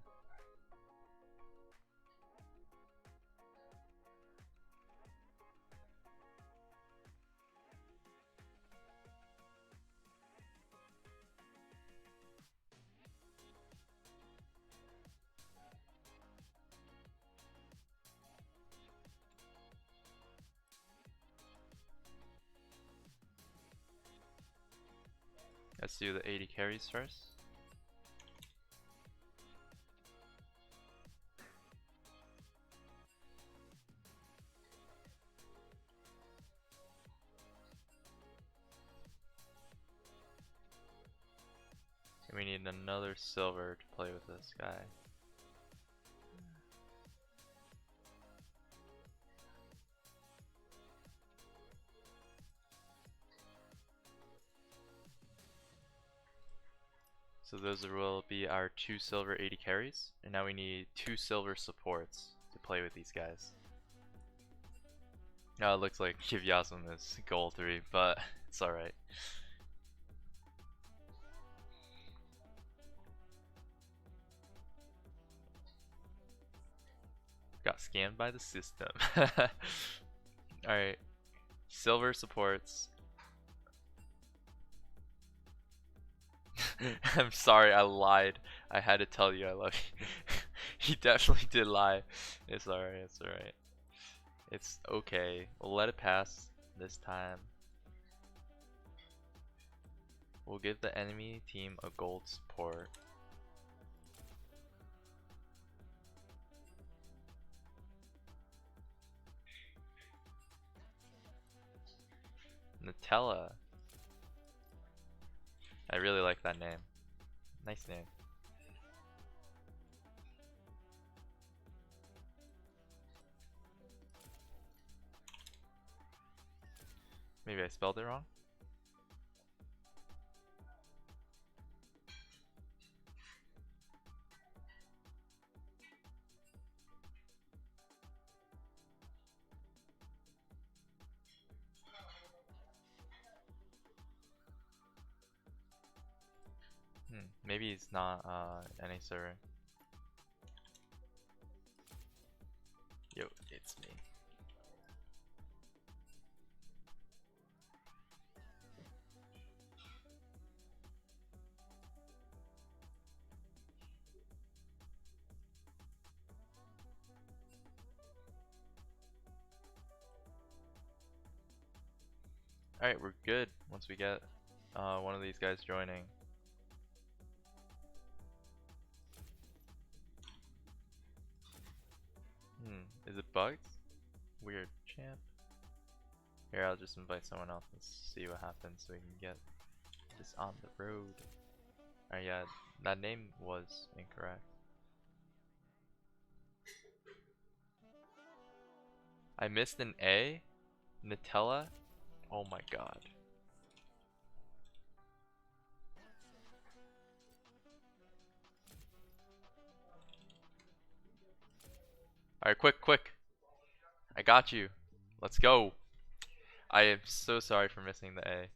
Speaker 1: Let's do the 80 carries first. And we need another silver to play with this guy. So those will be our 2 silver 80 carries, and now we need 2 silver supports to play with these guys. Now it looks like Kivyasum is goal 3, but it's alright. scammed by the system. Alright. Silver supports. I'm sorry, I lied. I had to tell you I love you. He definitely did lie. It's alright, it's alright. It's okay. We'll let it pass this time. We'll give the enemy team a gold support. Nutella. I really like that name. Nice name. Maybe I spelled it wrong? Maybe it's not any server. Yo, it's me. Alright, we're good once we get one of these guys joining. Is it bugged? Weird champ. Here, I'll just invite someone else and see what happens so we can get this on the road. Alright, yeah, that name was incorrect. I missed an A? Nutella? Oh my god. Alright, quick. I got you. Let's go. I am so sorry for missing the A.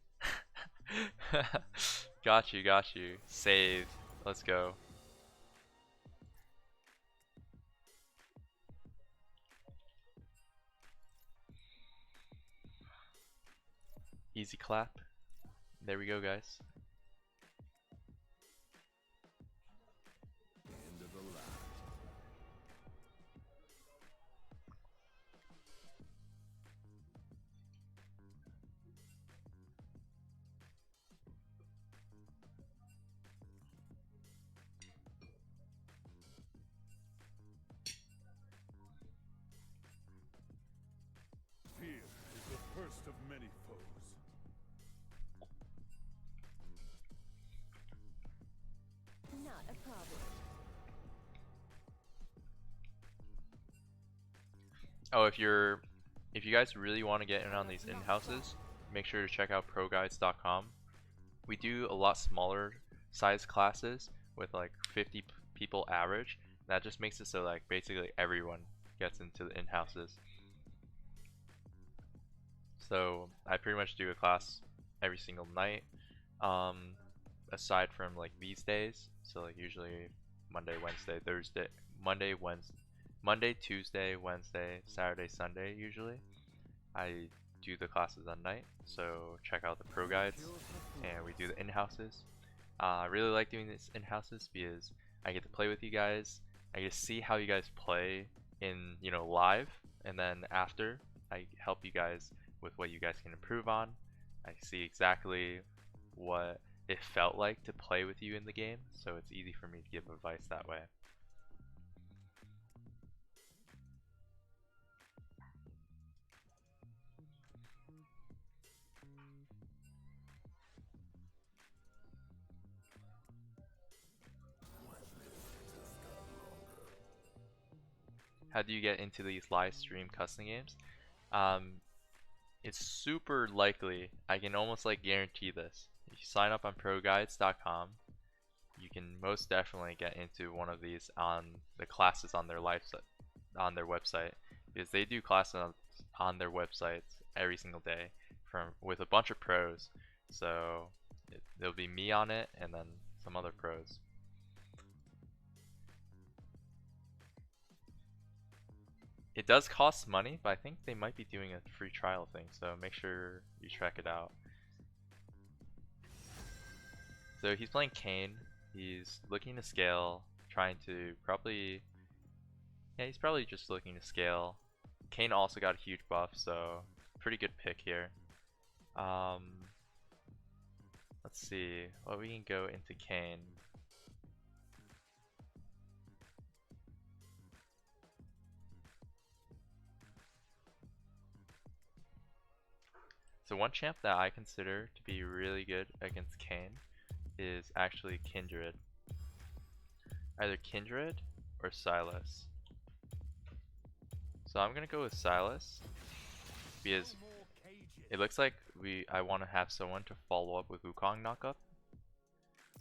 Speaker 1: Got you. Save. Let's go. Easy clap. There we go, guys.
Speaker 2: Fear is the first of many foes.
Speaker 3: Not a problem.
Speaker 1: Oh, if you guys really want to get in on these in-houses, make sure to check out ProGuides.com. We do a lot smaller size classes with like 50 people average. That just makes it so like basically everyone gets into the in-houses. So I pretty much do a class every single night, aside from like these days. So like usually Monday, Wednesday, Thursday, Monday, Tuesday, Wednesday, Saturday, Sunday usually. I do the classes at night, so check out the pro guides, and we do the in-houses. I really like doing this in-houses because I get to play with you guys. I get to see how you guys play in, you know, live, and then after I help you guys with what you guys can improve on. I see exactly what it felt like to play with you in the game, so it's easy for me to give advice that way. How do you get into these live stream custom games? It's super likely, I can almost like guarantee this. If you sign up on ProGuides.com, you can most definitely get into one of these on the classes on their website, because they do classes on their websites every single day with a bunch of pros. So there'll be me on it and then some other pros. It does cost money, but I think they might be doing a free trial thing, so make sure you check it out. So he's playing Kane. He's looking to scale, trying to probably... Yeah, he's probably just looking to scale. Kane also got a huge buff, so pretty good pick here. Let's see what we can go into Kane. So one champ that I consider to be really good against Kane is actually Kindred. Either Kindred or Silas. So I'm gonna go with Silas because it looks like I want to have someone to follow up with Wukong knockup.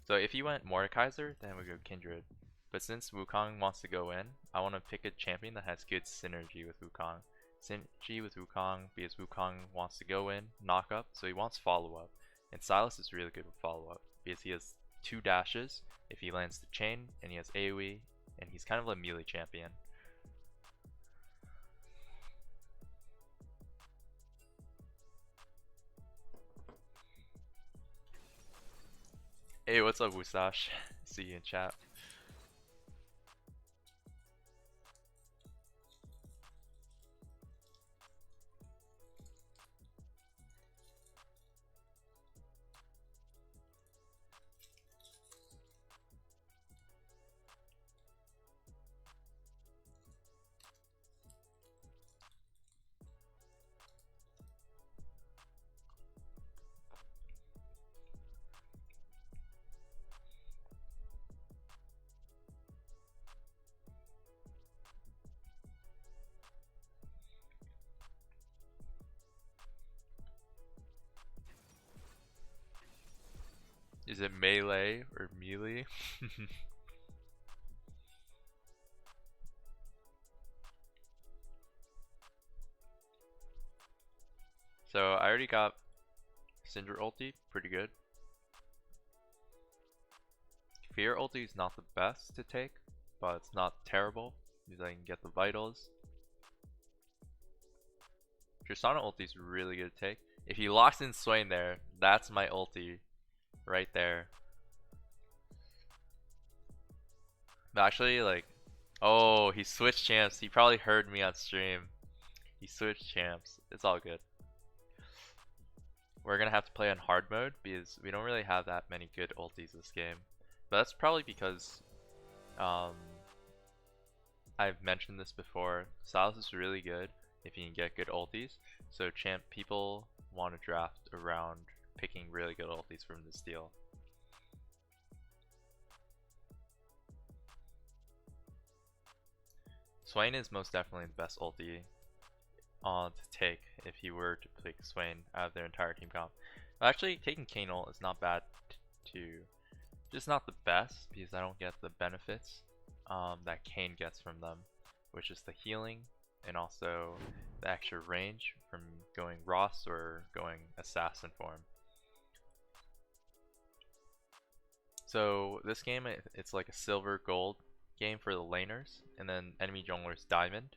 Speaker 1: So if you went Mordekaiser, then we go Kindred. But since Wukong wants to go in, I want to pick a champion that has good synergy with Wukong. Synergy with Wukong because Wukong wants to go in, knock up, so he wants follow up. And Silas is really good with follow up because he has 2 dashes if he lands the chain, and he has AoE, and he's kind of a melee champion. Hey, what's up, Wusash? See you in chat. Is it melee or melee? So I already got Syndra ulti, pretty good. Fear ulti is not the best to take, but it's not terrible because I can get the vitals. Tristana ulti is really good to take. If he locks in Swain there, that's my ulti right there. But actually, like, oh, he switched champs. He probably heard me on stream. He switched champs. It's all good. We're gonna have to play on hard mode because we don't really have that many good ultis this game. But that's probably because I've mentioned this before. Silas is really good if you can get good ultis. So champ people want to draft around picking really good ultis from this deal. Swain is most definitely the best ulti to take if you were to pick Swain out of their entire team comp. But actually, taking Kane ult is not bad just not the best because I don't get the benefits that Kane gets from them, which is the healing and also the extra range from going Ross or going Assassin form. So this game, it's like a silver gold game for the laners, and then enemy junglers diamond.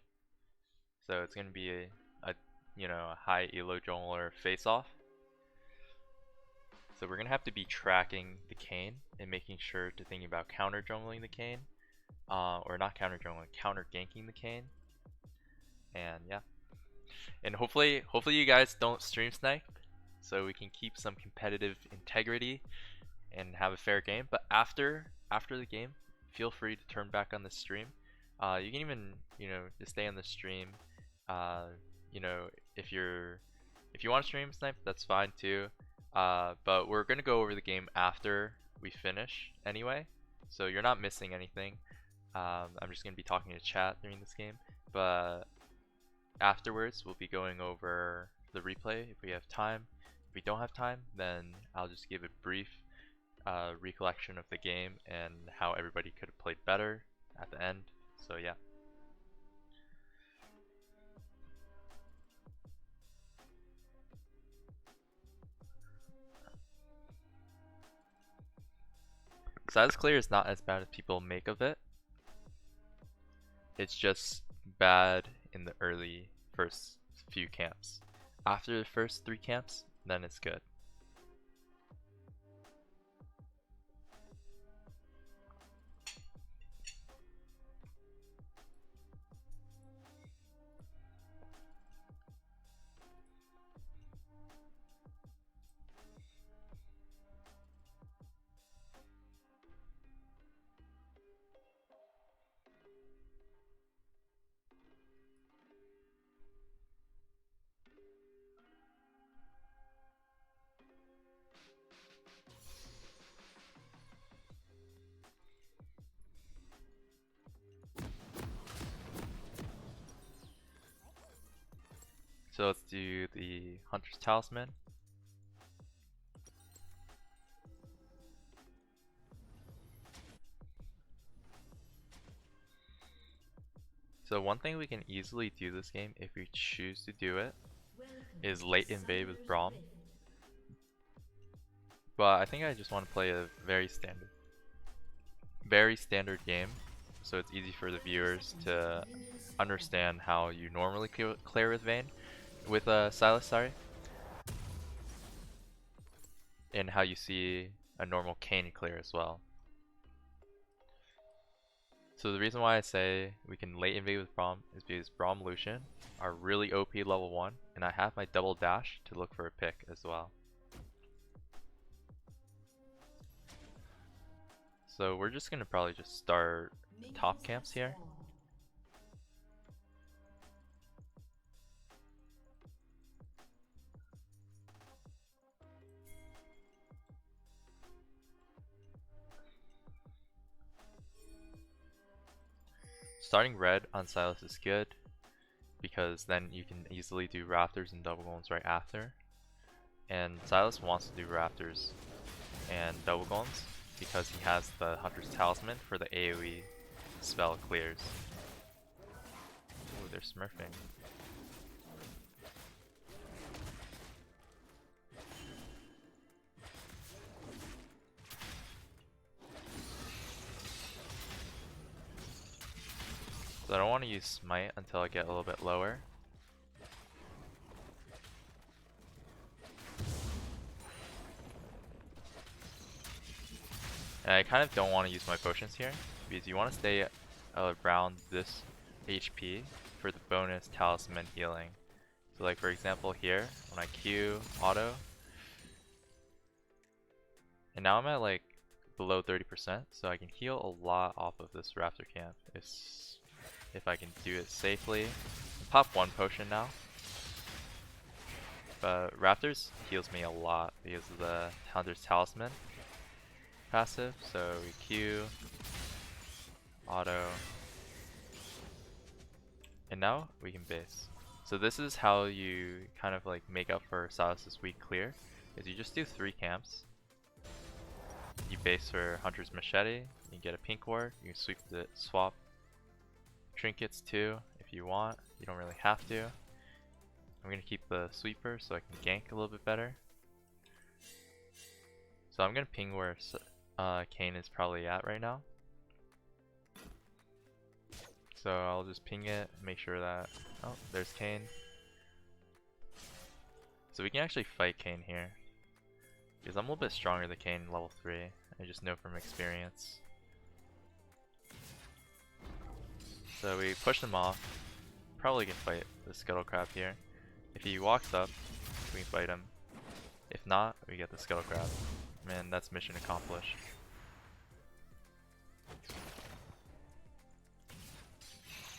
Speaker 1: So it's gonna be a high elo jungler face off. So we're gonna have to be tracking the Kayn and making sure to think about counter jungling the Kayn, or not counter jungling, counter ganking the Kayn. And yeah, and hopefully you guys don't stream snipe, so we can keep some competitive integrity and have a fair game. But after the game, feel free to turn back on the stream. You can even just stay on the stream. If you want to stream snipe, that's fine too. But we're gonna go over the game after we finish anyway, so you're not missing anything. I'm just gonna be talking to chat during this game, but afterwards we'll be going over the replay if we have time. If we don't have time, then I'll just give a brief recollection of the game and how everybody could have played better at the end. So yeah. Size clear is not as bad as people make of it. It's just bad in the early first few camps. After the first 3 camps, then it's good. So let's do the Hunter's Talisman. So one thing we can easily do this game if we choose to do it is late invade with Braum. But I think I just want to play a very standard game, so it's easy for the viewers to understand how you normally clear with Vayne, with Sylas, sorry, and how you see a normal Kayn clear as well. So the reason why I say we can late invade with Braum is because Braum Lucian are really OP level 1, and I have my double dash to look for a pick as well. So we're just gonna probably just start top camps here. Starting red on Sylas is good, because then you can easily do Raptors and double golems right after. And Sylas wants to do Raptors and double golems because he has the Hunter's Talisman for the AoE spell clears. Ooh, they're smurfing. So I don't want to use Smite until I get a little bit lower. And I kind of don't want to use my potions here, because you want to stay around this HP for the bonus talisman healing. So like for example here, when I Q auto, and now I'm at like below 30%, so I can heal a lot off of this Raptor camp if I can do it safely. Pop 1 potion now. But Raptors heals me a lot because of the Hunter's Talisman passive. So we Q, auto, and now we can base. So this is how you kind of like make up for Sylas's weak clear, is you just do 3 camps. You base for Hunter's Machete, you get a pink ward, you can swap trinkets too if you want, you don't really have to. I'm gonna keep the sweeper so I can gank a little bit better. So I'm gonna ping where Kayn is probably at right now. So I'll just ping it, make sure that, oh, there's Kayn. So we can actually fight Kayn here, because I'm a little bit stronger than Kayn level 3, I just know from experience. So we push him off, probably can fight the Scuttle Crab here. If he walks up, we can fight him. If not, we get the Scuttle Crab. Man, that's mission accomplished.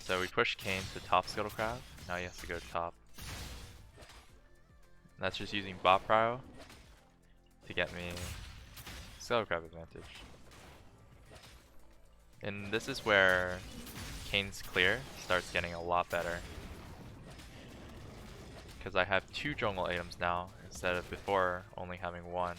Speaker 1: So we push Kayn to top Scuttle Crab, now he has to go to top. And that's just using bot prio to get me Scuttle Crab advantage. And this is where Kayn's clear starts getting a lot better, because I have 2 jungle items now instead of before only having 1.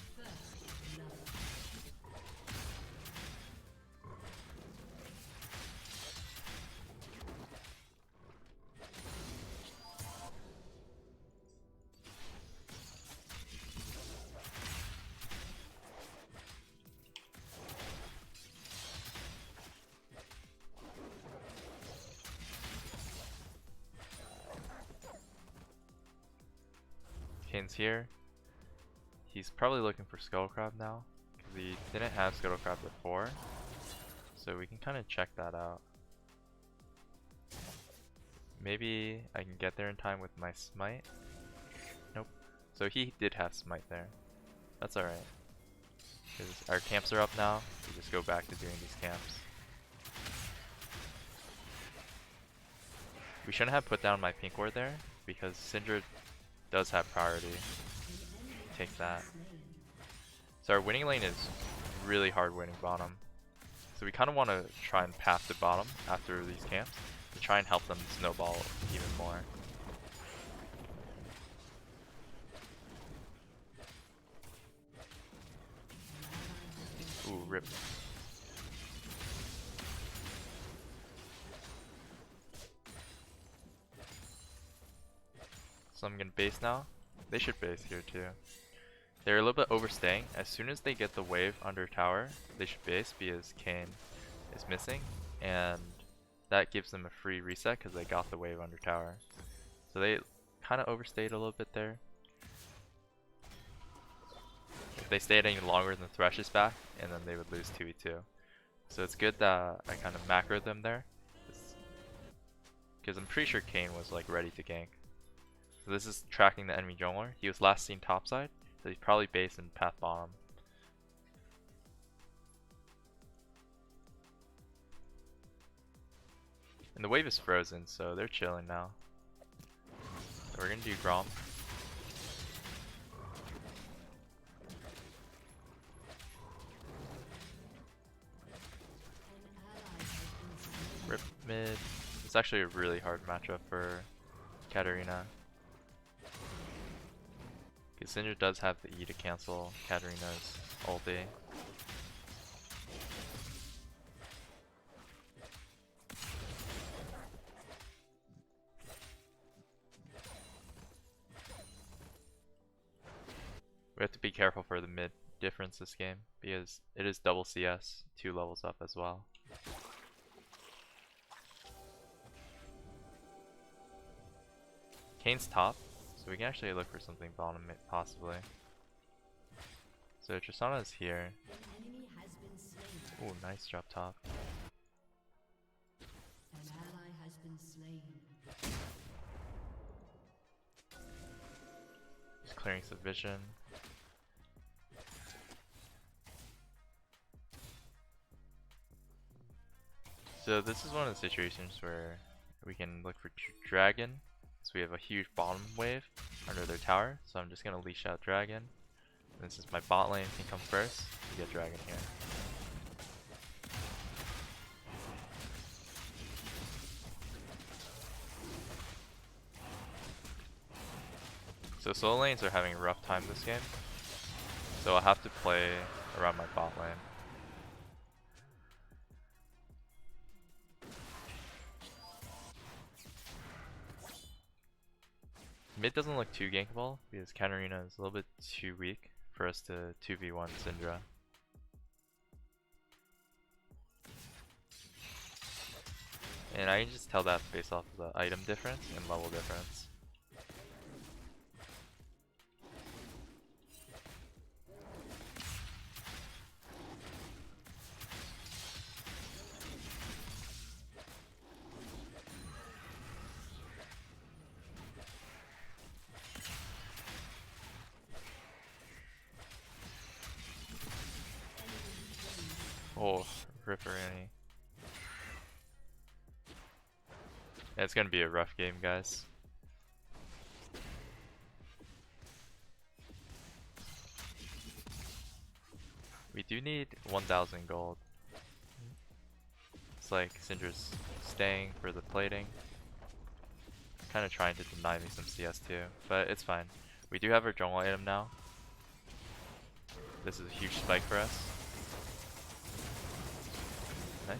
Speaker 1: Kane's here. He's probably looking for Scuttle Crab now, because he didn't have Scuttle Crab before. So we can kind of check that out. Maybe I can get there in time with my smite. Nope. So he did have smite there. That's alright. Because our camps are up now. We just go back to doing these camps. We shouldn't have put down my pink ward there, because Syndra does have priority. Take that. So our winning lane is really hard winning bottom. So we kind of want to try and path to bottom after these camps to try and help them snowball even more. Ooh, rip. So I'm gonna base now. They should base here too. They're a little bit overstaying. As soon as they get the wave under tower, they should base because Kayn is missing, and that gives them a free reset because they got the wave under tower. So they kind of overstayed a little bit there. If they stayed any longer than Thresh is back, and then they would lose 2v2. So it's good that I kind of macroed them there, because I'm pretty sure Kayn was like ready to gank. So this is tracking the enemy jungler. He was last seen topside, so he's probably base and path bottom. And the wave is frozen, so they're chilling now. So we're gonna do Grom. Rip mid. It's actually a really hard matchup for Katarina. Because Syndra does have the E to cancel Katarina's ulti. We have to be careful for the mid difference this game, because it is double CS, 2 levels up as well. Kane's top, so we can actually look for something bottom mid possibly. So Tristana is here. Ooh, nice drop top.
Speaker 4: An ally has been slain.
Speaker 1: Just clearing some vision. So this is one of the situations where we can look for dragon. So we have a huge bottom wave under their tower. So I'm just gonna leash out dragon. And since my bot lane can come first, we get dragon here. So solo lanes are having a rough time this game. So I'll have to play around my bot lane. Mid doesn't look too gankable because Katarina is a little bit too weak for us to 2v1 Syndra. And I can just tell that based off of the item difference and level difference. Oh, Ripperani. Yeah, it's gonna be a rough game, guys. We do need 1,000 gold. It's like Syndra's staying for the plating. Kind of trying to deny me some CS too, but it's fine. We do have our jungle item now. This is a huge spike for us. Nice.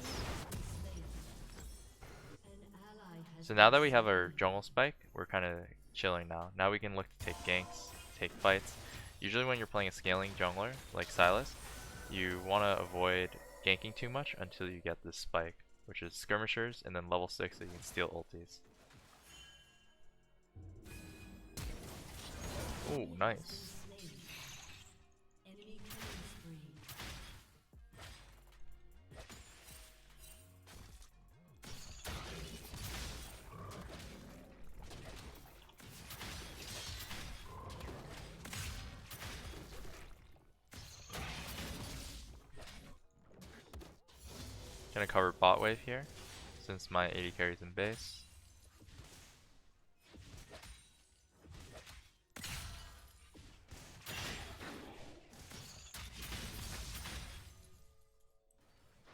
Speaker 1: So now that we have our jungle spike, we're kind of chilling now. Now we can look to take ganks, take fights. Usually when you're playing a scaling jungler, like Sylas, you want to avoid ganking too much until you get this spike, which is skirmishers, and then level 6 that you can steal ultis. Ooh, nice.
Speaker 4: Enemy killing spree.
Speaker 1: Gonna cover bot wave here, since my AD carry's in base.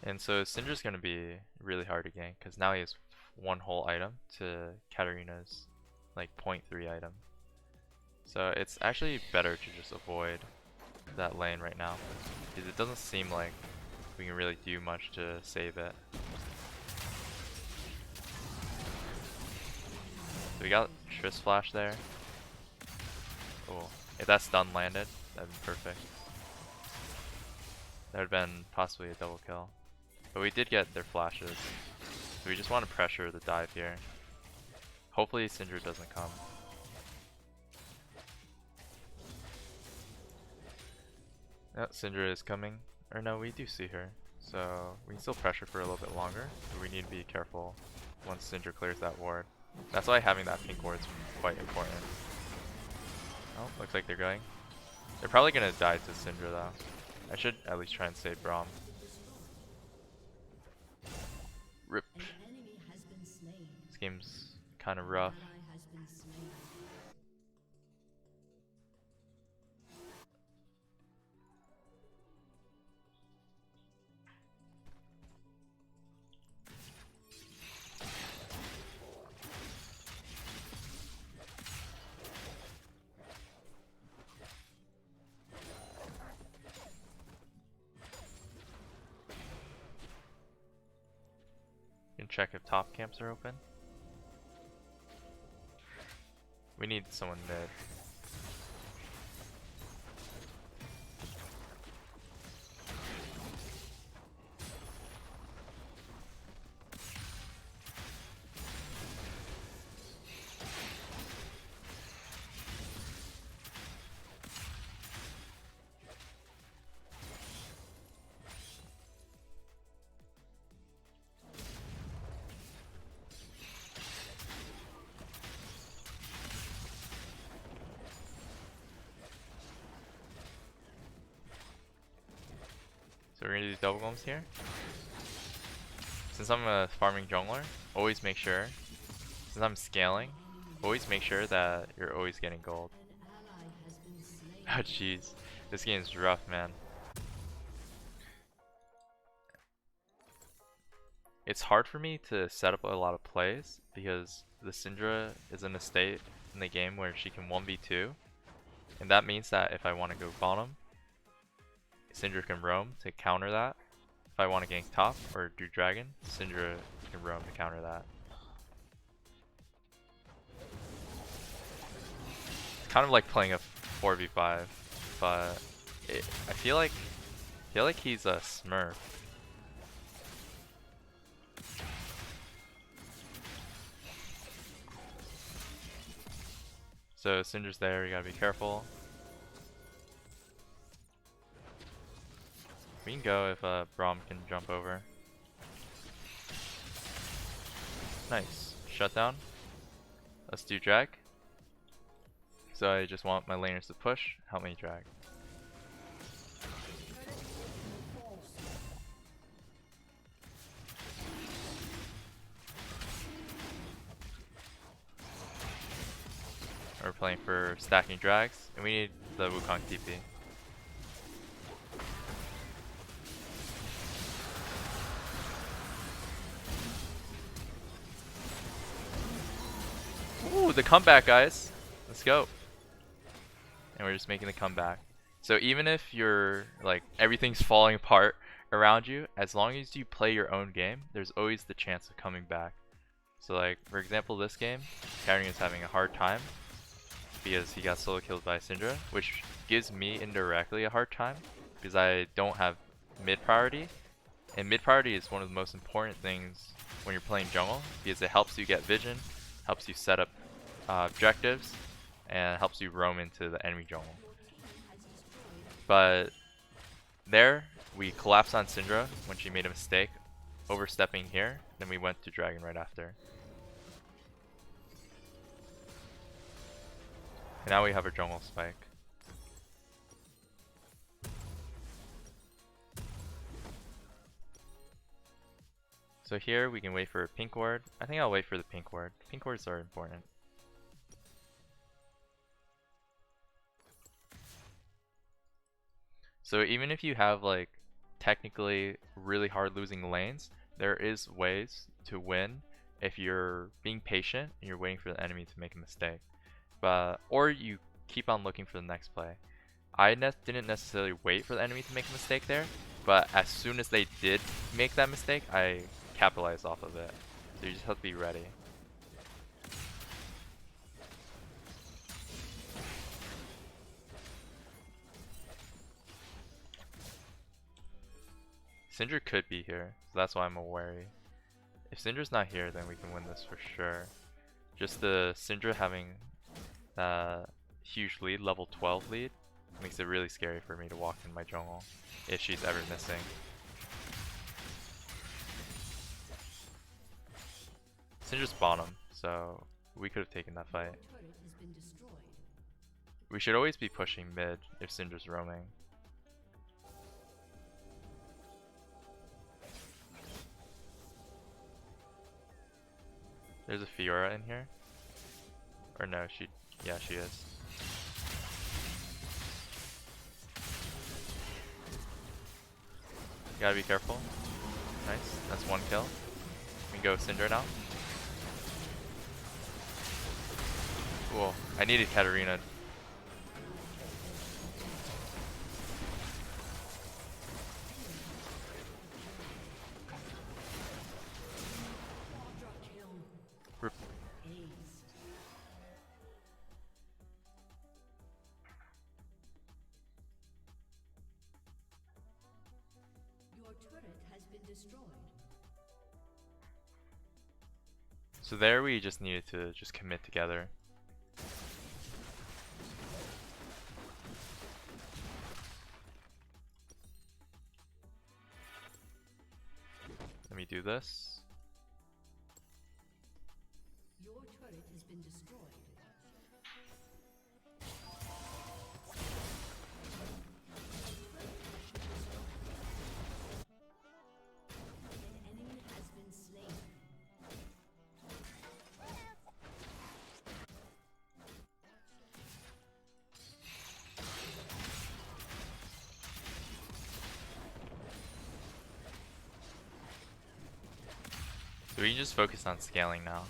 Speaker 1: And so Syndra's gonna be really hard to gank, because now he has one whole item to Katarina's like 0.3 item. So it's actually better to just avoid that lane right now, because it doesn't seem like we can really do much to save it. So we got Triss Flash there. Oh, if that stun landed, that'd be perfect. That would have been possibly a double kill. But we did get their flashes. So we just want to pressure the dive here. Hopefully Syndra doesn't come. Oh, Syndra is coming. Or no, we do see her. So we can still pressure for a little bit longer. But we need to be careful once Syndra clears that ward. That's why having that pink ward is quite important. Oh, looks like they're going. They're probably going to die to Syndra though. I should at least try and save Braum. Rip.
Speaker 4: An enemy has been slain.
Speaker 1: This game's kind of rough.
Speaker 4: Ally has been slain.
Speaker 1: You can check if top camps are open. We need someone mid. So we're gonna do double golems here. Since I'm a farming jungler, always make sure, since I'm scaling, always make sure that you're always getting gold.
Speaker 4: An ally has been slain.
Speaker 1: Oh jeez, this game's rough, man. It's hard for me to set up a lot of plays because the Syndra is in a state in the game where she can 1v2, and that means that if I want to go bottom, Syndra can roam to counter that. If I want to gank top or do dragon, Syndra can roam to counter that. It's kind of like playing a 4v5, but I feel like he's a smurf. So Syndra's there, you gotta be careful. We can go if Braum can jump over. Nice. Shutdown. Let's do drag. So I just want my laners to push, help me drag. We're playing for stacking drags, and we need the Wukong TP. Ooh, the comeback, guys. Let's go. And we're just making the comeback. So even if you're like everything's falling apart around you, as long as you play your own game, there's always the chance of coming back. So like for example, this game, Kyrie is having a hard time because he got solo killed by Syndra, which gives me indirectly a hard time because I don't have mid priority. And mid priority is one of the most important things when you're playing jungle because it helps you get vision, helps you set up objectives, and helps you roam into the enemy jungle. But there, we collapsed on Syndra when she made a mistake, overstepping here. Then we went to Dragon right after. And now we have a jungle spike. So here we can wait for a pink ward. I think I'll wait for the pink ward. Pink wards are important. So even if you have like technically really hard losing lanes, there is ways to win if you're being patient and you're waiting for the enemy to make a mistake. Or you keep on looking for the next play. I didn't necessarily wait for the enemy to make a mistake there, but as soon as they did make that mistake, I capitalized off of it. So you just have to be ready. Syndra could be here, so that's why I'm wary. If Syndra's not here, then we can win this for sure. Just the Syndra having a huge lead, level 12 lead, makes it really scary for me to walk in my jungle if she's ever missing. Syndra's bottom, so we could have taken that fight. We should always be pushing mid if Syndra's roaming. There's a Fiora in here. Or no, yeah, she is. Gotta be careful. Nice, that's one kill. We can go Syndra now. Cool, I needed Katarina. So there we just needed to just commit together. Let me do this.
Speaker 4: Your turret has been destroyed. An enemy has been slain.
Speaker 1: So we can just focus on scaling now.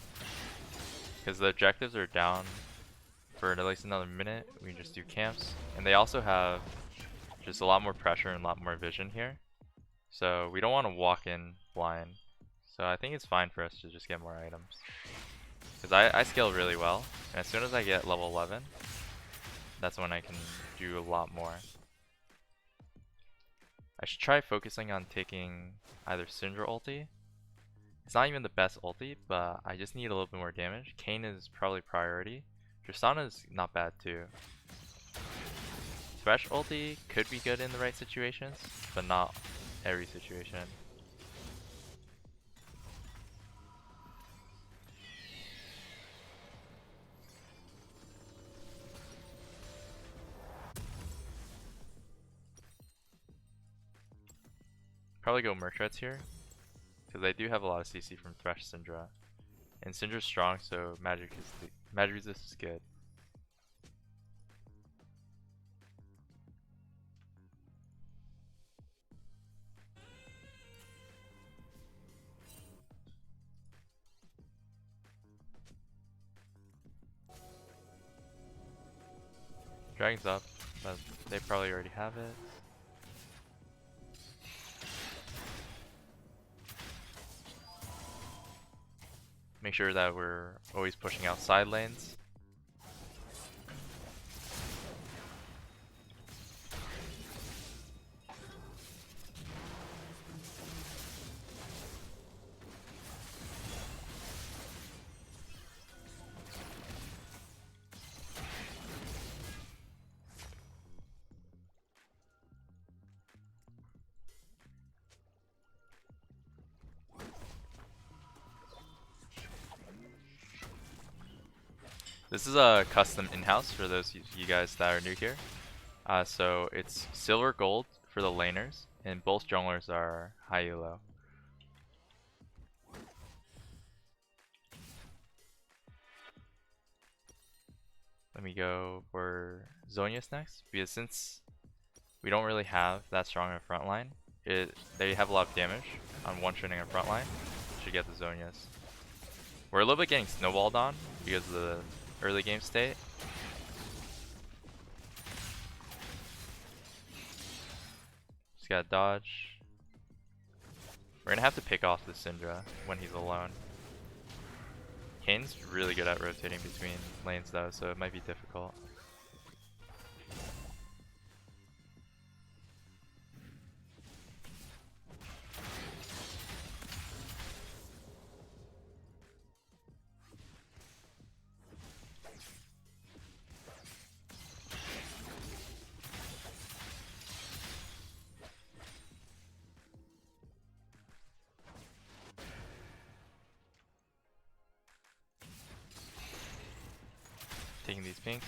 Speaker 1: Because the objectives are down for at least another minute. We can just do camps. And they also have just a lot more pressure and a lot more vision here. So we don't want to walk in blind. So I think it's fine for us to just get more items. Because I scale really well. And as soon as I get level 11, that's when I can do a lot more. I should try focusing on taking either Syndra ulti. It's not even the best ulti, but I just need a little bit more damage. Kayn is probably priority. Tristana is not bad too. Thresh ulti could be good in the right situations, but not every situation. Probably go Merchants here, because they do have a lot of CC from Thresh Syndra. And Syndra's strong, so magic resist is good. Dragon's up, but they probably already have it. Make sure that we're always pushing out side lanes. This is a custom in-house for those you guys that are new here. So it's silver gold for the laners, and both junglers are high elo. Let me go for Zhonya's next, because since we don't really have that strong of a front line, they have a lot of damage on one-shotting our front line. Should get the Zhonya's. We're a little bit getting snowballed on because of the early game state. Just gotta dodge. We're gonna have to pick off the Syndra when he's alone. Kane's really good at rotating between lanes though, so it might be difficult. Taking these pinks.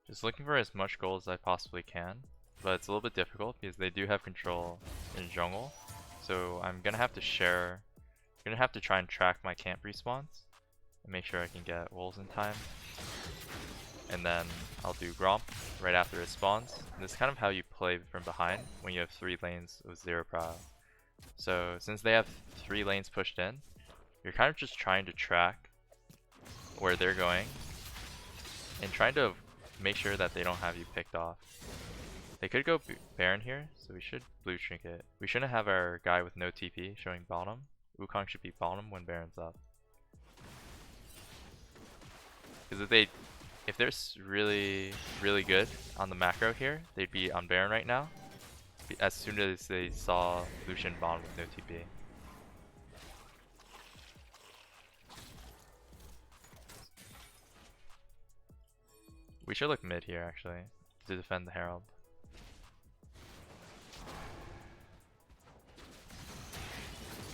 Speaker 1: Just looking for as much gold as I possibly can, but it's a little bit difficult because they do have control in jungle. So I'm gonna have to try and track my camp respawns and make sure I can get wolves in time. And then I'll do Gromp right after it spawns. And this is kind of how you play from behind when you have 3 lanes with 0 prio. So since they have 3 lanes pushed in, you're kind of just trying to track where they're going and trying to make sure that they don't have you picked off. They could go Baron here, so we should blue trinket. We shouldn't have our guy with no TP showing bottom. Wukong should be bottom when Baron's up. Because if they're really good on the macro here, they'd be on Baron right now. As soon as they saw Lucian bottom with no TP. We should look mid here actually, to defend the Herald.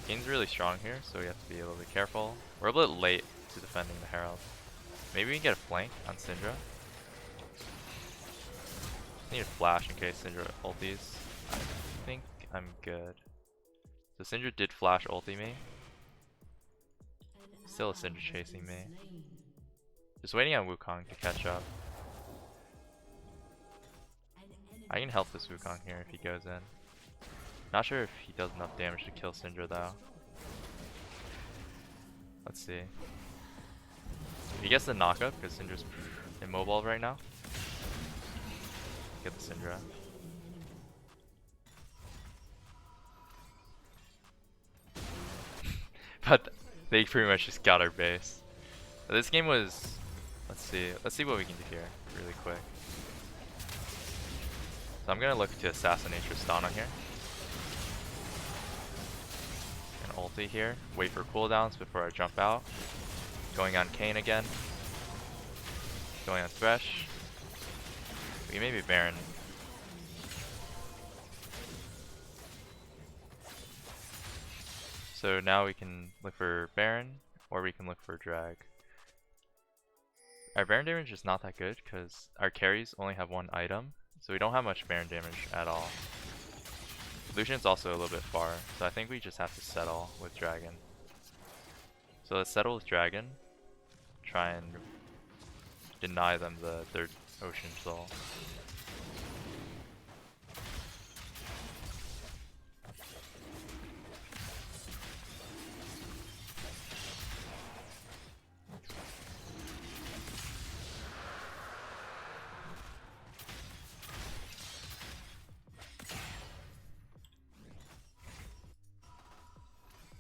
Speaker 1: Kane's really strong here, so we have to be a little bit careful. We're a little bit late to defending the Herald. Maybe we can get a flank on Syndra. Just need a flash in case Syndra ulties. I think I'm good. So Syndra did flash ulti me. Still a Syndra chasing me. Just waiting on Wukong to catch up. I can help this Wukong here if he goes in. Not sure if he does enough damage to kill Syndra though. Let's see. If he gets the knockup, because Syndra's immobile right now. Get the Syndra. But they pretty much just got our base. This game was, let's see what we can do here really quick. So I'm gonna look to assassinate Tristana here. And ulti here. Wait for cooldowns before I jump out. Going on Kayn again. Going on Thresh. We can maybe Baron. So now we can look for Baron, or we can look for Drag. Our Baron damage is not that good because our carries only have 1 item, so we don't have much Baron damage at all. Lucian's also a little bit far, so I think we just have to settle with Dragon. So let's settle with Dragon. Try and deny them the 3rd Ocean Soul.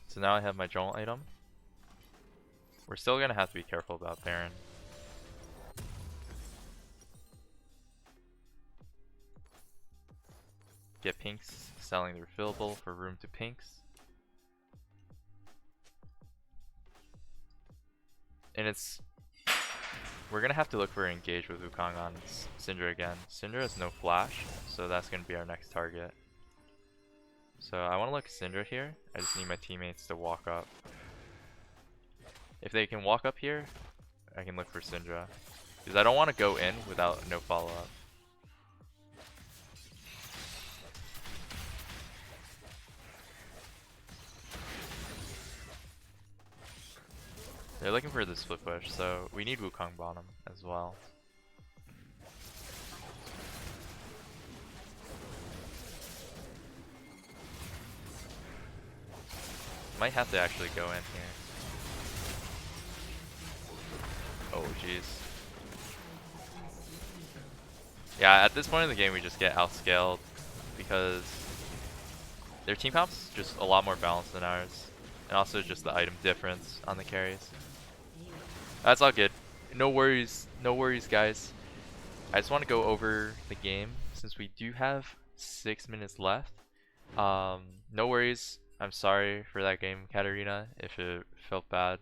Speaker 1: So now I have my jungle item. We're still gonna have to be careful about Baron. get pinks, selling the refillable for room to pinks. And we're gonna have to look for engage with Wukong on Syndra again. Syndra has no flash, so that's gonna be our next target. So I wanna look Syndra here. I just need my teammates to walk up. If they can walk up here, I can look for Syndra. Because I don't want to go in without no follow-up. They're looking for the split push, so we need Wukong bottom as well. Might have to actually go in here. Oh jeez. Yeah, at this point in the game we just get outscaled because their team comp's just a lot more balanced than ours. And also just the item difference on the carries. That's all good. No worries guys. I just want to go over the game since we do have 6 minutes left. No worries. I'm sorry for that game, Katarina, if it felt bad.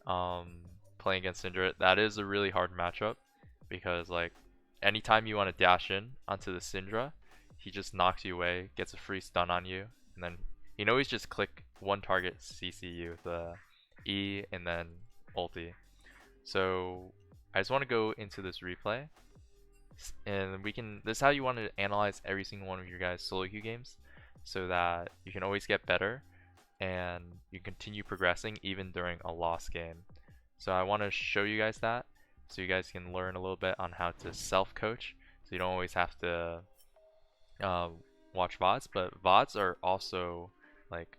Speaker 1: Playing against Syndra, that is a really hard matchup because like anytime you want to dash in onto the Syndra, he just knocks you away, gets a free stun on you, and then you can always just click one target CC with the E and then ulti. So I just want to go into this replay, and this is how you want to analyze every single one of your guys' solo queue games, so that you can always get better and you continue progressing even during a lost game. So I want to show you guys that, so you guys can learn a little bit on how to self-coach, so you don't always have to watch VODs, but VODs are also like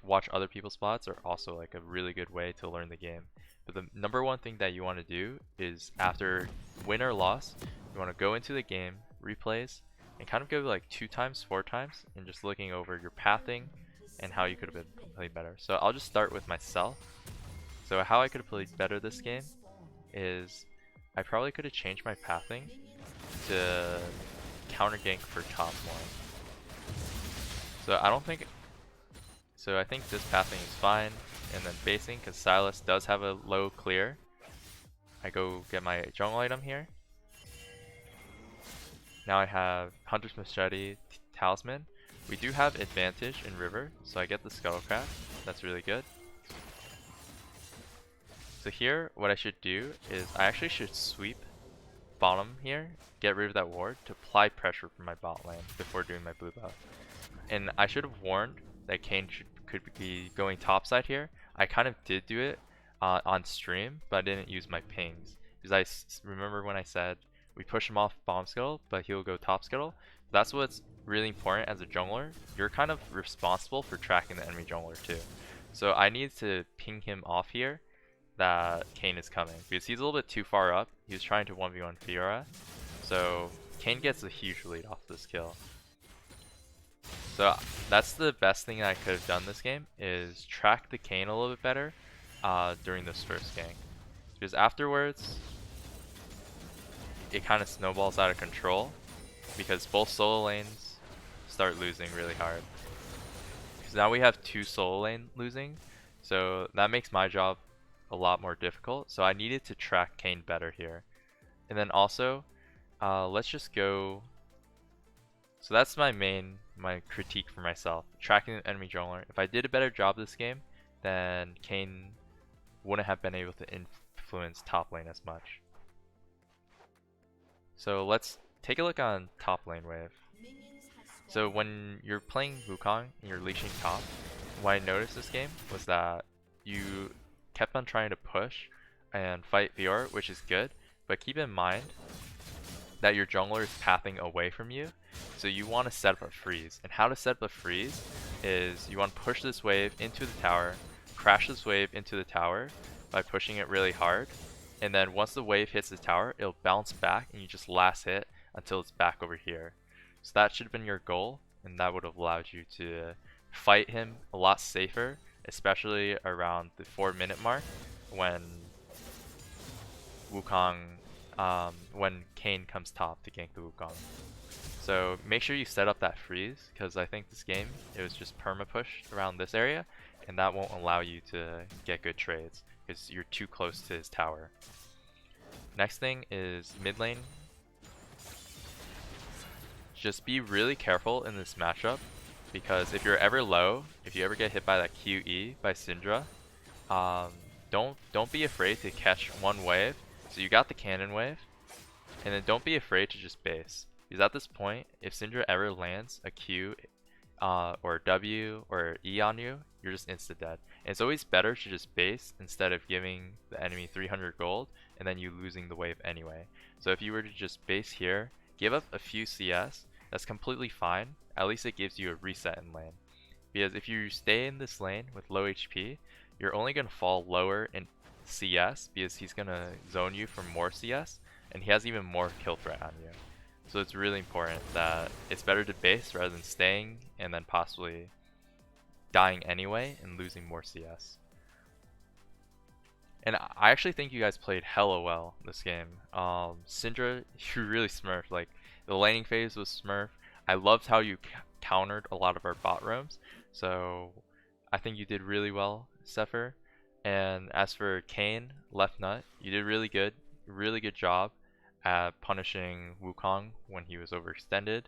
Speaker 1: watch other people's VODs are also like a really good way to learn the game. But the number one thing that you want to do is after win or loss, you want to go into the game, replays, and kind of go like 2 times, 4 times, and just looking over your pathing and how you could have played better. So I'll just start with myself. So how I could have played better this game is I probably could have changed my pathing to counter gank for top more. So I think this pathing is fine, and then basing because Silas does have a low clear. I go get my jungle item here. Now I have Hunter's Machete, Talisman. We do have advantage in river, so I get the Scuttlecraft. That's really good. So here, what I should do is I actually should sweep bottom here, get rid of that ward to apply pressure from my bot lane before doing my blue buff. And I should have warned that Kayn could be going topside here. I kind of did do it on stream, but I didn't use my pings. Because I remember when I said we push him off bomb scuttle, but he'll go top scuttle. That's what's really important as a jungler. You're kind of responsible for tracking the enemy jungler too. So I need to ping him off here that Kayn is coming, because he's a little bit too far up. He was trying to 1v1 Fiora, so Kayn gets a huge lead off this kill. So that's the best thing I could have done this game, is track the Kayn a little bit better during this first gank, because afterwards it kind of snowballs out of control because both solo lanes start losing really hard. Because now we have 2 solo lane losing, so that makes my job a lot more difficult. So I needed to track Kayn better here. And then also, let's just go. So that's my critique for myself, tracking the enemy jungler. If I did a better job this game, then Kayn wouldn't have been able to influence top lane as much. So let's take a look on top lane wave. So when you're playing Wukong and you're leashing top, what I noticed this game was that you kept on trying to push and fight Fiora, which is good, but keep in mind that your jungler is pathing away from you, so you want to set up a freeze. And how to set up a freeze is you want to push this wave into the tower, crash this wave into the tower by pushing it really hard, and then once the wave hits the tower, it'll bounce back and you just last hit until it's back over here. So that should have been your goal, and that would have allowed you to fight him a lot safer, especially around the 4-minute mark when when Kayn comes top to gank the Wukong. So make sure you set up that freeze, because I think this game, it was just perma-pushed around this area, and that won't allow you to get good trades, because you're too close to his tower. Next thing is mid lane. Just be really careful in this matchup, because if you're ever low, if you ever get hit by that QE by Syndra, don't be afraid to catch one wave. So you got the cannon wave, and then don't be afraid to just base. Because at this point, if Syndra ever lands a Q or W or E on you, you're just insta dead. And it's always better to just base instead of giving the enemy 300 gold and then you losing the wave anyway. So if you were to just base here, give up a few CS, that's completely fine. At least it gives you a reset in lane. Because if you stay in this lane with low HP, you're only going to fall lower in CS because he's going to zone you for more CS, and he has even more kill threat on you. So it's really important that it's better to base rather than staying and then possibly dying anyway and losing more CS. And I actually think you guys played hella well this game. Syndra, you really smurfed. Like, the laning phase was smurf. I loved how you countered a lot of our bot roams. So I think you did really well, Sepher. And as for Kane, left nut, you did really good job at punishing Wukong when he was overextended.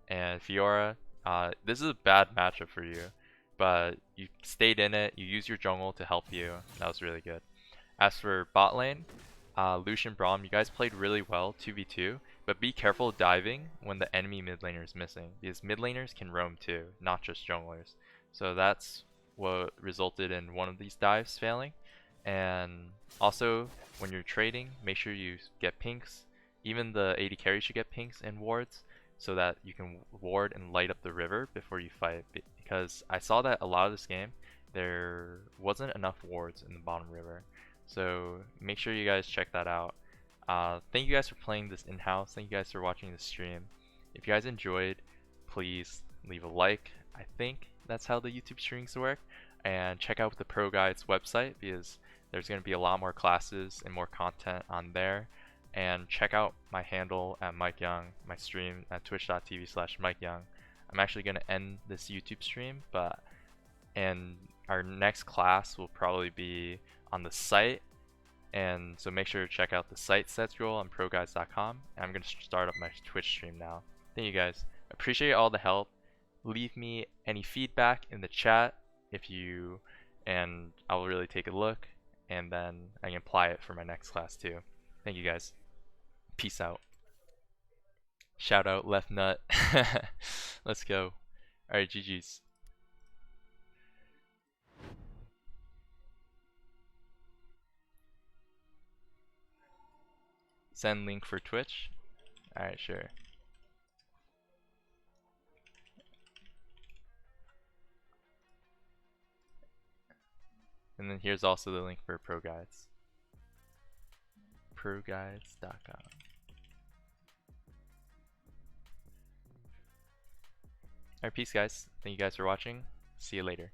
Speaker 1: And Fiora, this is a bad matchup for you, but you stayed in it, you used your jungle to help you, that was really good. As for bot lane, Lucian, Braum, you guys played really well 2v2, but be careful diving when the enemy mid laner is missing, because mid laners can roam too, not just junglers. So that's what resulted in one of these dives failing. And also, when you're trading, make sure you get pinks. Even the AD carry should get pinks and wards, so that you can ward and light up the river before you fight. Because I saw that a lot of this game, there wasn't enough wards in the bottom river. So make sure you guys check that out. Thank you guys for playing this in-house. Thank you guys for watching the stream. If you guys enjoyed, please leave a like. I think that's how the YouTube streams work. And check out the ProGuides website, because there's going to be a lot more classes and more content on there. And check out my handle at MikeYeung, my stream at twitch.tv/MikeYeung. I'm actually going to end this YouTube stream, and our next class will probably be on the site, and so make sure to check out the site schedule on ProGuides.com. And I'm going to start up my Twitch stream now. Thank you guys. Appreciate all the help. Leave me any feedback in the chat and I will really take a look, and then I can apply it for my next class too. Thank you guys. Peace out. Shout out left nut. Let's go. Alright, GG's. Send link for Twitch. Alright, sure. And then here's also the link for ProGuides. ProGuides.com. Alright, peace guys. Thank you guys for watching. See you later.